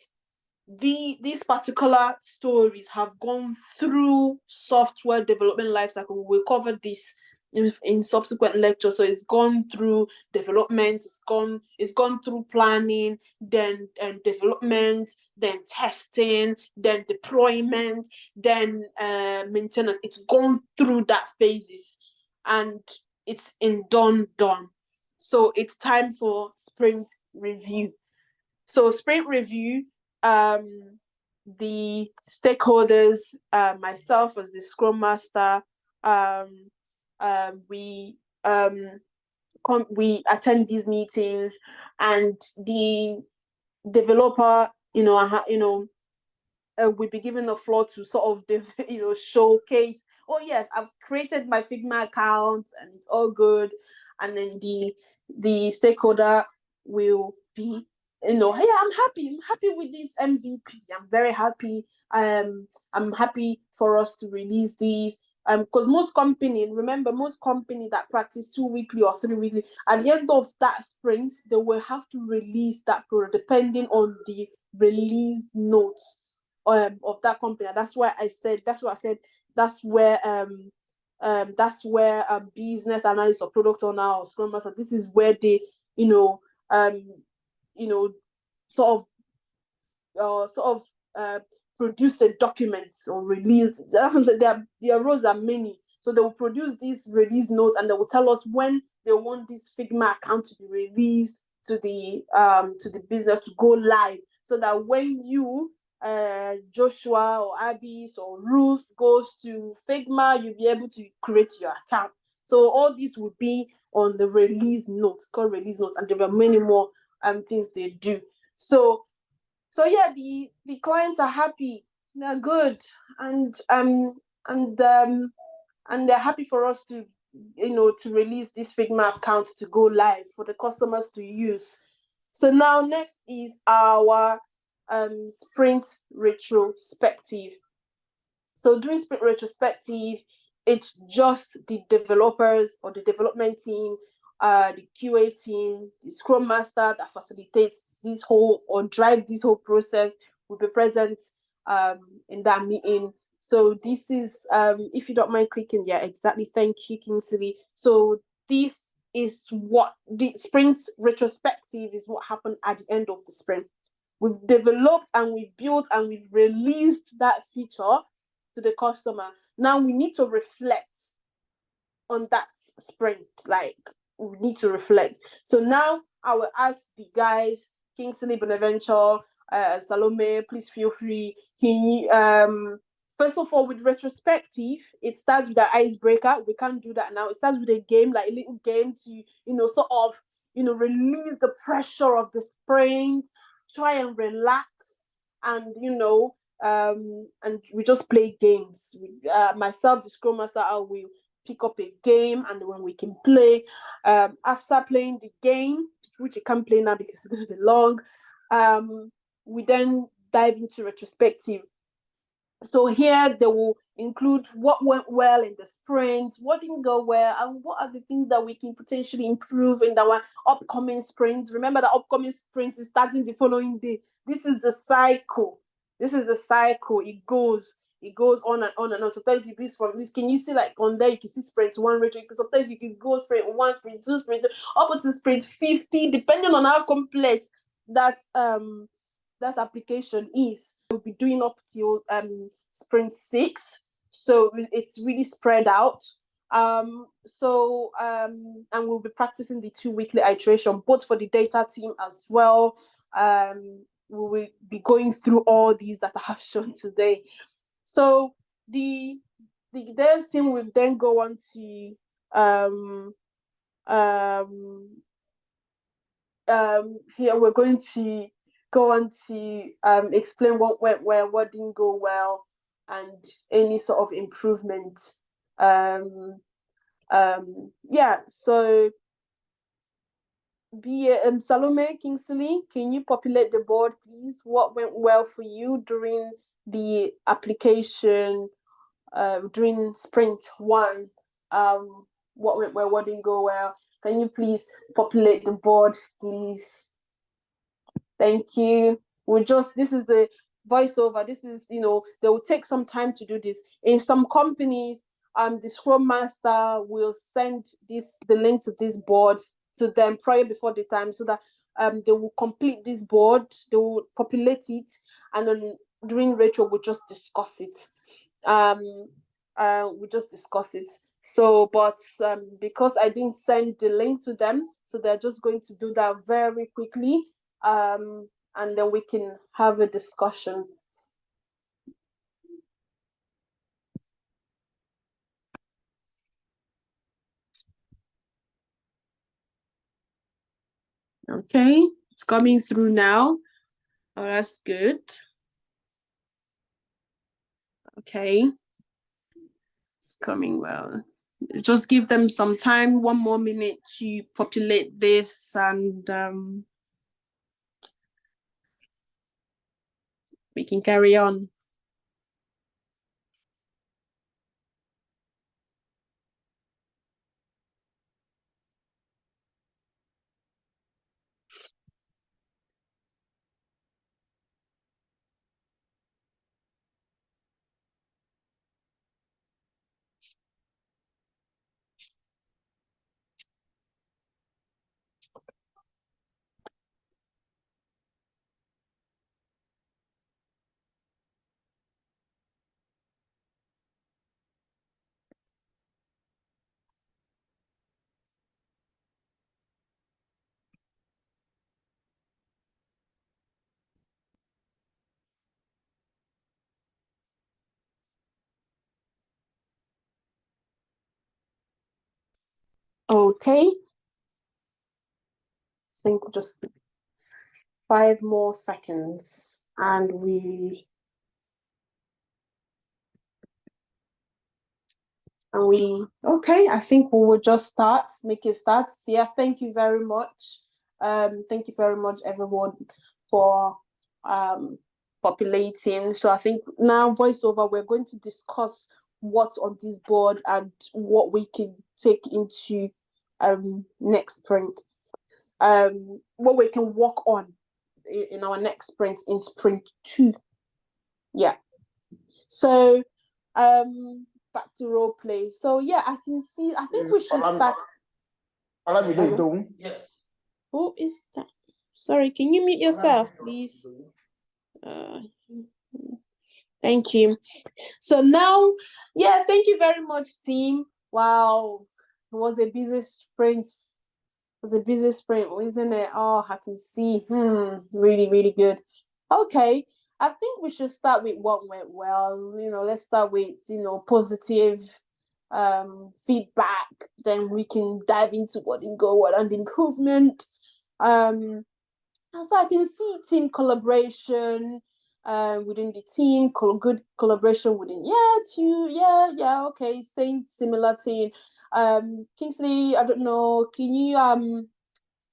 these particular stories have gone through software development lifecycle. We'll cover this in subsequent lectures. So it's gone through development, it's gone through planning, then development, then testing, then deployment, then maintenance. It's gone through that phases, and it's in done. So it's time for sprint review. So sprint review, the stakeholders, myself as the Scrum Master, we attend these meetings, and the developer, we'll be given the floor to sort of showcase, oh yes, I've created my Figma account and it's all good. And then the stakeholder will be, hey, I'm happy with this MVP. I'm very happy. I'm happy for us to release these. Because most company that practice 2 weekly or 3 weekly, at the end of that sprint, they will have to release that product depending on the release notes of that company. And that's why I said that's where business analyst or product owner or Scrum Master, this is where they sort of produce a document or release. Their roles are many, so they will produce these release notes, and they will tell us when they want this Figma account to be released to the business to go live, so that when you Joshua or Abis or Ruth goes to Figma, you'll be able to create your account. So all this will be on the release notes, called release notes, and there are many more things they do. So yeah, the clients are happy, they're good, and they're happy for us to release this Figma account to go live for the customers to use. So now next is our sprint retrospective. So during sprint retrospective, it's just the developers or the development team, the QA team, the Scrum Master that facilitates this whole or drive this whole process will be present in that meeting. So this is, if you don't mind clicking, yeah, exactly. Thank you, Kingsley. So this is what the sprint retrospective is, what happened at the end of the sprint. We've developed and we've built and we've released that feature to the customer. Now we need to reflect on that sprint. Like, we need to reflect. So now I will ask the guys, Kingsley, Bonaventure, Salome, please feel free. Can you, first of all, with retrospective, it starts with an icebreaker. We can't do that now. It starts with a game, like a little game to, sort of, relieve the pressure of the sprint, try and relax, and, and we just play games. Myself, the Scrum Master, I will pick up a game, and when we can play, after playing the game, which you can't play now because it's going to be long, we then dive into retrospective. So here they will include what went well in the sprint, what didn't go well, and what are the things that we can potentially improve in our upcoming sprints. Remember, the upcoming sprint is starting the following day. This is the cycle. It goes on and on and on. Sometimes you do from this. Can you see, like, on there you can see sprint 1 retro? Sometimes you can go sprint 1, sprint 2, sprint 3, up to sprint 50, depending on how complex that application is. We'll be doing up till sprint 6, so it's really spread out. And we'll be practicing the 2 weekly iteration, both for the data team as well. We will be going through all these that I have shown today. So the dev team will then go on to here we're going to go on to explain what went well, what didn't go well, and any sort of improvement. So Salome, Kingsley, can you populate the board, please? What went well for you during the application, during sprint 1? What went well, what didn't go well? Can you please populate the board, please? Thank you. This is the voiceover. This is, they will take some time to do this. In some companies, the Scrum Master will send the link to this board to them prior before the time, so that they will complete this board, they will populate it, and then during retro we'll just discuss it. So, but because I didn't send the link to them, so they're just going to do that very quickly, and then we can have a discussion. Okay, it's coming through now. Oh, that's good. Okay, it's coming well. Just give them some time, 1 more minute to populate this, and we can carry on. Okay. I think just 5 more seconds, and okay, I think we will just make it start. Yeah, thank you very much. Thank you very much, everyone, for populating. So I think now voiceover, we're going to discuss what's on this board and what we can take into next sprint. What we can work on in our next sprint, in sprint 2. Yeah. So back to role play. So yeah, I can see, I think we should start. Yes. Who is that? Sorry, can you mute yourself, please? Thank you. So now, yeah, thank you very much, team. Wow, it was a busy sprint. It was a busy sprint, isn't it? Oh, I can see. Really, really good. Okay, I think we should start with what went well. Let's start with positive feedback. Then we can dive into what didn't go well and improvement. So I can see team collaboration within the team, good collaboration within okay, similar thing. Kingsley, I don't know, can you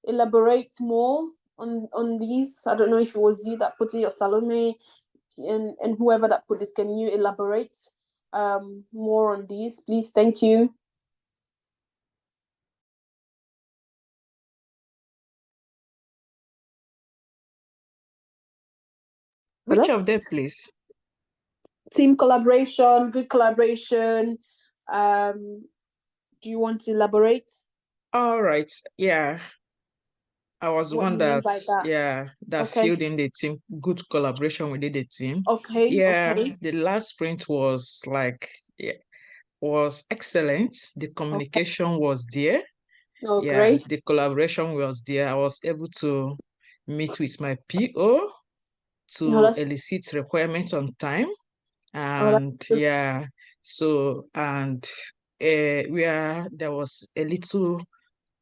elaborate more on these? I don't know if it was you that put it or Salome and whoever that put this. Can you elaborate more on these, please? Thank you. Which of them, please? Team collaboration, good collaboration. Do you want to elaborate? All right. Yeah. I was What one you mean that, by that? that Okay. filled in the team, good collaboration within the team. Okay. Yeah, Okay. the last sprint was was excellent. The communication was there. Oh, Yeah, great. the collaboration was there. I was able to meet with my PO to elicit requirements on time. And yeah, so where there was a little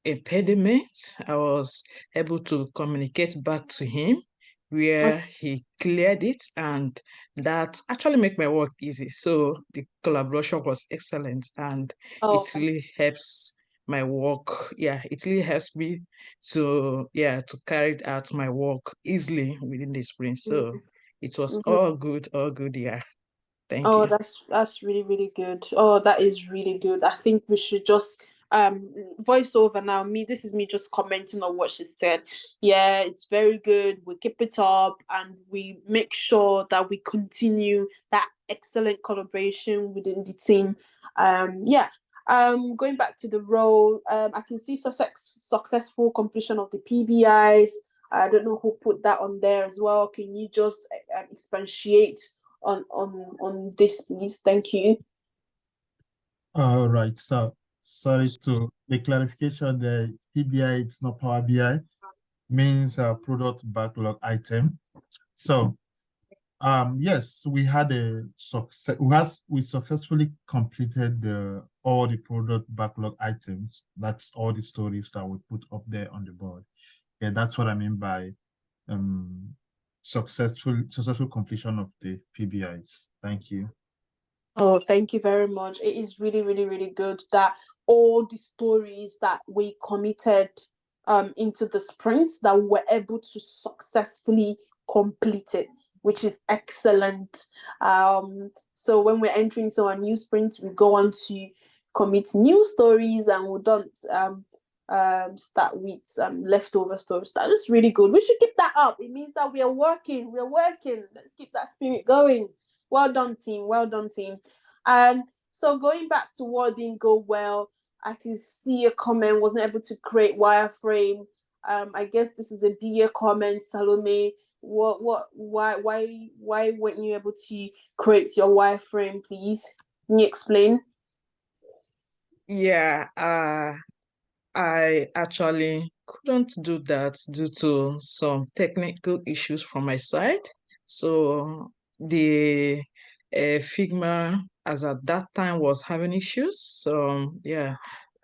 impediment, I was able to communicate back to him where he cleared it, and that actually make my work easy. So the collaboration was excellent, and it really helps my work. Yeah, it really helps me to carry out my work easily within the sprint. So it was all good, yeah. Thank you. That's really, really good. Oh, that is really good. I think we should just voice over now. This is me just commenting on what she said. Yeah, it's very good. We keep it up and we make sure that we continue that excellent collaboration within the team. Going back to the role, I can see successful completion of the PBIs. I don't know who put that on there as well. Can you just expatiate on this, please? Thank you. All right. So sorry to the clarification. The PBI, it's not Power BI, means product backlog item. So yes, we had a success. We successfully completed all the product backlog items. That's all the stories that we put up there on the board. Yeah, that's what I mean by successful completion of the PBIs. Thank you. Oh, thank you very much. It is really, really, really good that all the stories that we committed into the sprints that we were able to successfully complete it, which is excellent. So when we're entering into our new sprint, we go on to commit new stories and we don't start with leftover stories. That is really good. We should keep that up. It means that we are working. Let's keep that spirit going. Well done, team. Well done, team. And so going back to what didn't go well, I can see a comment, wasn't able to create wireframe. I guess this is a bigger comment, Salome. Why weren't you able to create your wireframe, please? Can you explain? Yeah, I actually couldn't do that due to some technical issues from my side. So the Figma, as at that time, was having issues. So yeah,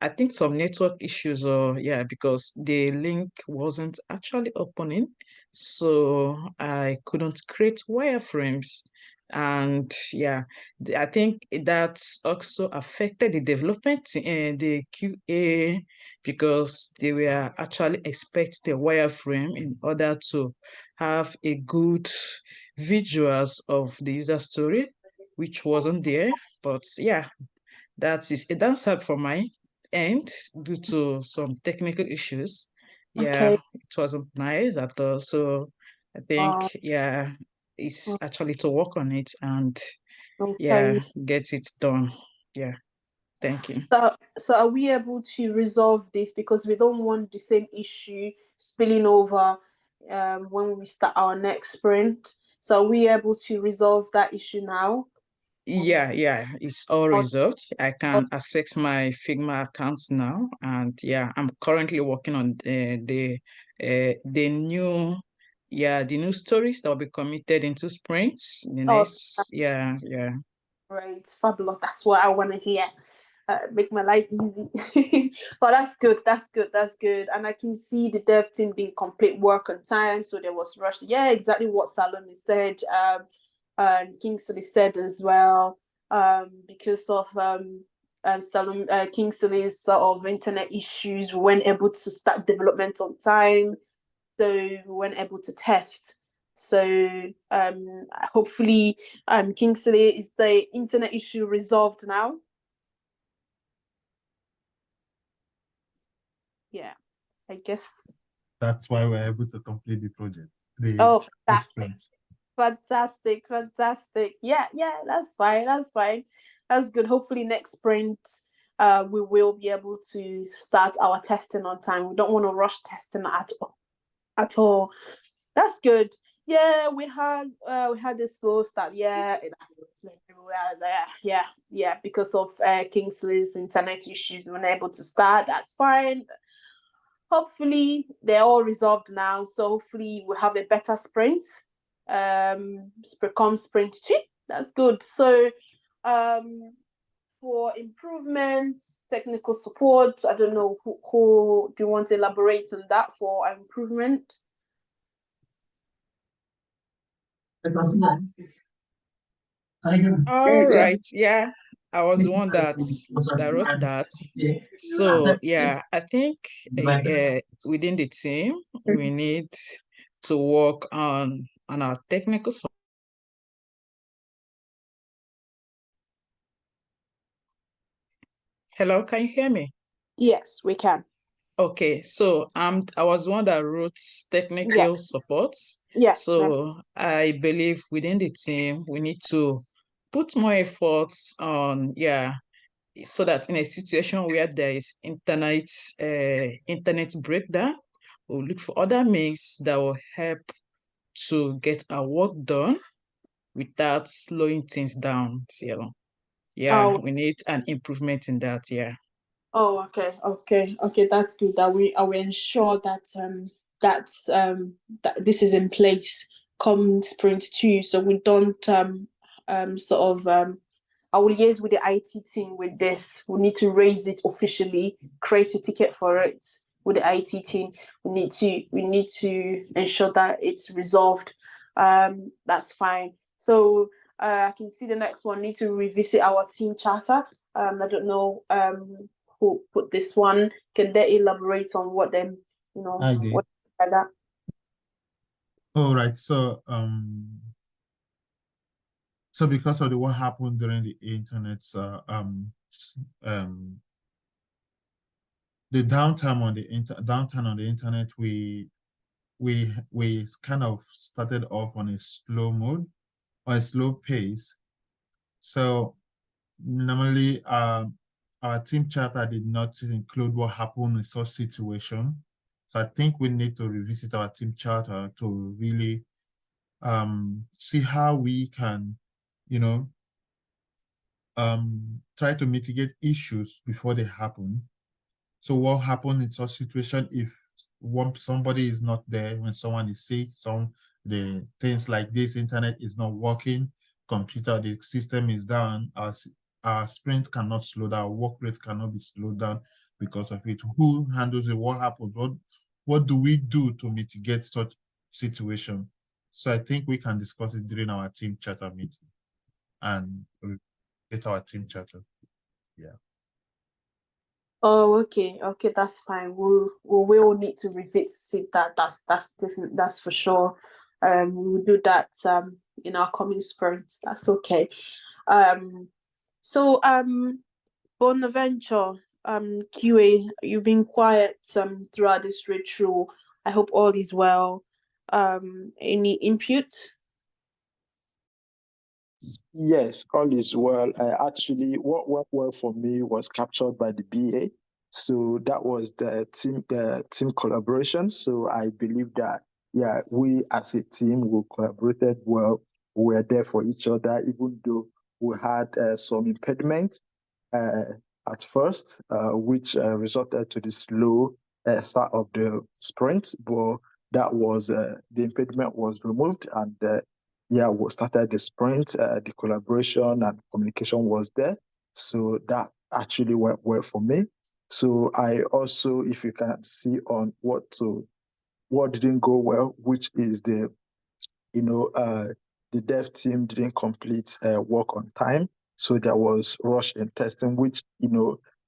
I think some network issues, or yeah, because the link wasn't actually opening. So I couldn't create wireframes. And yeah, I think that's also affected the development and the QA, because they were actually expect the wireframe in order to have a good visuals of the user story, which wasn't there. But yeah, that is a downside for my end due to some technical issues. Yeah, it wasn't nice at all. So I think yeah, it's actually to work on it and yeah, get it done. Yeah. Thank you. So are we able to resolve this, because we don't want the same issue spilling over when we start our next sprint. So are we able to resolve that issue now? Yeah, it's all Or- resolved. I can access my Figma accounts now, and yeah, I'm currently working on the new stories that will be committed into sprints. The Oh, next, yeah. great, fabulous. That's what I want to hear. Make my life easy. But that's good. That's good. And I can see the dev team didn't complete work on time, so there was rush. Yeah, exactly what Salome said. And Kingsley said as well. Because of Kingsley's sort of internet issues, we weren't able to start development on time, so we weren't able to test. So hopefully, Kingsley, is the internet issue resolved now? Yeah, I guess. That's why we're able to complete the project. Oh, The fantastic. Fantastic. Yeah, that's fine. That's good. Hopefully next sprint, we will be able to start our testing on time. We don't want to rush testing at all. That's good. Yeah, we had a slow start. Yeah, because of Kingsley's internet issues, we weren't able to start. That's fine. Hopefully they're all resolved now. So hopefully we'll have a better sprint. Come sprint 2. That's good. So for improvements, technical support, I don't know who do you want to elaborate on that for improvement? All right. Yeah, I was the one that wrote that. So yeah, I think within the team we need to work on our technical support. Hello, can you hear me? Yes, we can. Okay, so I was one that wrote technical support. Yeah. So I believe within the team we need to put more efforts on, so that in a situation where there is internet breakdown, we'll look for other means that will help to get our work done without slowing things down. So we need an improvement in that. Yeah. Oh, okay. That's good. That I will ensure that that this is in place come sprint 2, so we don't I will liaise with the IT team with this. We need to raise it officially, create a ticket for it with the IT team. We need to ensure that it's resolved. That's fine. So I can see the next one. Need to revisit our team charter. I don't know who put this one. Can they elaborate on what them, I did. what like that? All right. So so because of what happened during the internet, the downtime on the internet, we kind of started off on a slow mode or a slow pace. So normally our team charter did not include what happened in such situation. So I think we need to revisit our team charter to really see how we can, try to mitigate issues before they happen. So what happened in such situation if somebody is not there, when someone is sick, the things like this, internet is not working, the system is down, our sprint cannot slow down, our work rate cannot be slowed down because of it. Who handles it? What happens? What do we do to mitigate such situation? So I think we can discuss it during our team charter meeting and get our team charter. Yeah. Oh, okay, that's fine. We will need to revisit that. That's different. That's for sure. We will do that in our coming sprints. That's okay. So Bonaventure, QA, you've been quiet throughout this read through. I hope all is well. Any input? Yes, all is well. Actually, what went well for me was captured by the BA. So that was the team collaboration. So I believe that yeah, we as a team, we collaborated well. We were there for each other, even though we had some impediments at first, which resulted to the slow start of the sprint. But that was the impediment was removed, and yeah, we started the sprint. The collaboration and communication was there, so that actually went well for me. So I also, if you can see on what didn't go well, which is the dev team didn't complete work on time. So there was rush in testing, which,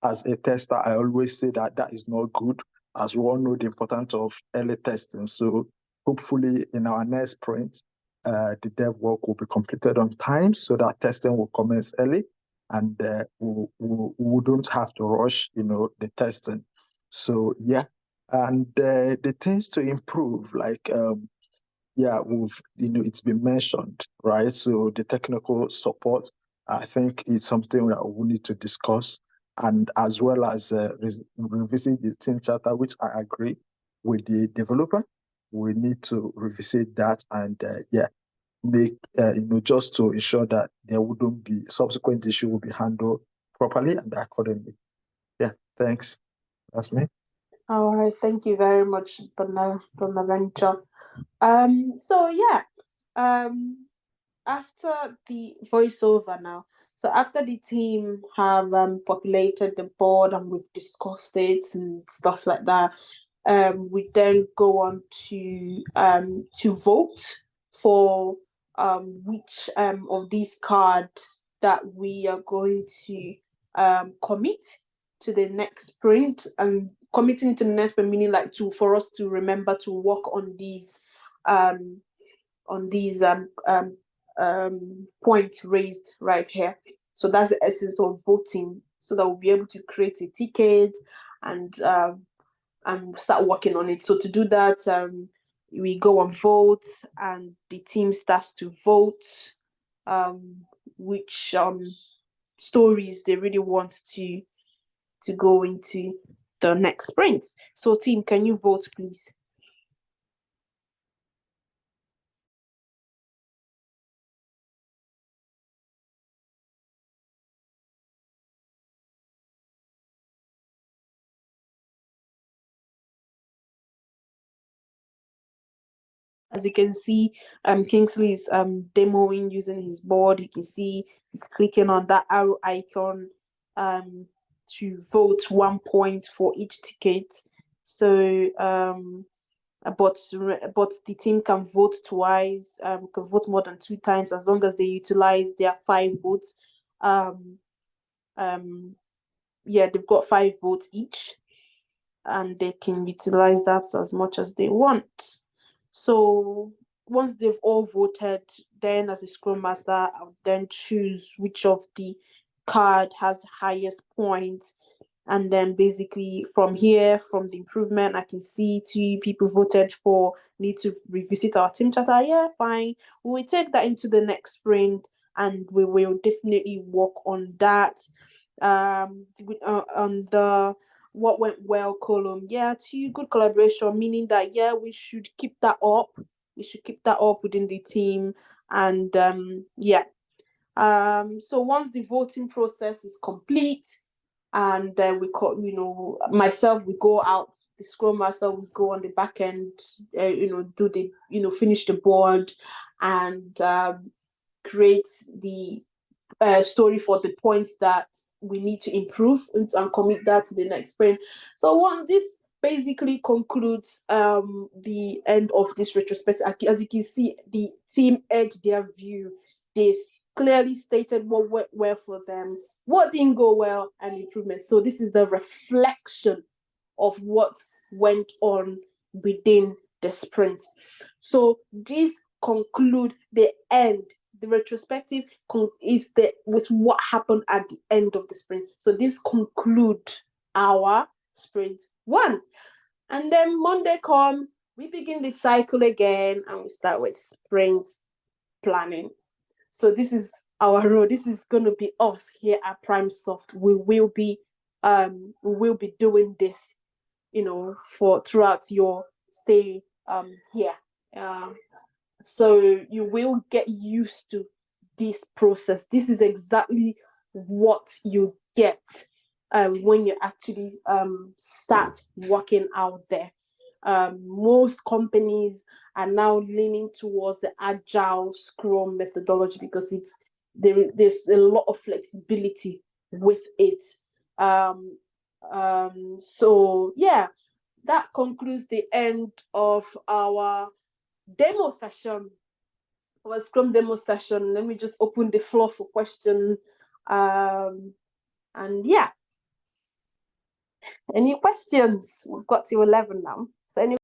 as a tester, I always say that that is not good, as we all know the importance of early testing. So hopefully in our next sprint, the dev work will be completed on time so that testing will commence early, and we don't have to rush, the testing. So yeah, and the things to improve, like yeah, it's been mentioned, right? So the technical support, I think, is something that we need to discuss, and as well as revisit the team charter, which I agree with the developer. We need to revisit that and yeah, make just to ensure that there wouldn't be subsequent issue will be handled properly and accordingly. Yeah, thanks. That's me. All right, thank you very much, Bonaventure. So yeah, after the voiceover now, so after the team have populated the board and we've discussed it and stuff like that, we then go on to vote for which of these cards that we are going to commit to the next sprint. And committing to the next sprint meaning like for us to remember to work on these um points raised right here. So that's the essence of voting, so that we'll be able to create a ticket and start working on it. So to do that, we go on vote, and the team starts to vote which stories they really want to go into the next sprint. So team, can you vote, please? As you can see, Kingsley is demoing using his board. You can see he's clicking on that arrow icon to vote 1 point for each ticket. So but the team can vote twice, can vote more than 2 times as long as they utilize their 5 votes. Yeah, they've got 5 votes each, and they can utilize that as much as they want. So once they've all voted, then as a Scrum Master, I'll then choose which of the card has the highest point. And then basically from here, from the improvement, I can see 2 people voted for need to revisit our team charter. Yeah, fine. We will take that into the next sprint, and we will definitely work on that. On the what went well column, yeah, 2 good collaboration, meaning that yeah, we should keep that up. We should keep that up within the team, and yeah. So once the voting process is complete, and then we call, myself, we go out, the Scrum Master will go on the back end, do the, finish the board and create the story for the points that we need to improve and commit that to the next sprint. So this basically concludes the end of this retrospective. As you can see, the team aired their view. They clearly stated what went well for them, what didn't go well, and improvements. So this is the reflection of what went on within the sprint. So this conclude the end. The retrospective was what happened at the end of the sprint. So this conclude our sprint 1. And then Monday comes, we begin the cycle again, and we start with sprint planning. So this is our role. This is going to be us here at PrimeSoft. We will be doing this, for throughout your stay here. So you will get used to this process. This is exactly what you get when you actually start working out there. Most companies are now leaning towards the Agile Scrum methodology because there's a lot of flexibility with it. So yeah, that concludes the end of our demo session, our Scrum demo session. Let me just open the floor for questions. And yeah, any questions? We've got to 11 now. So any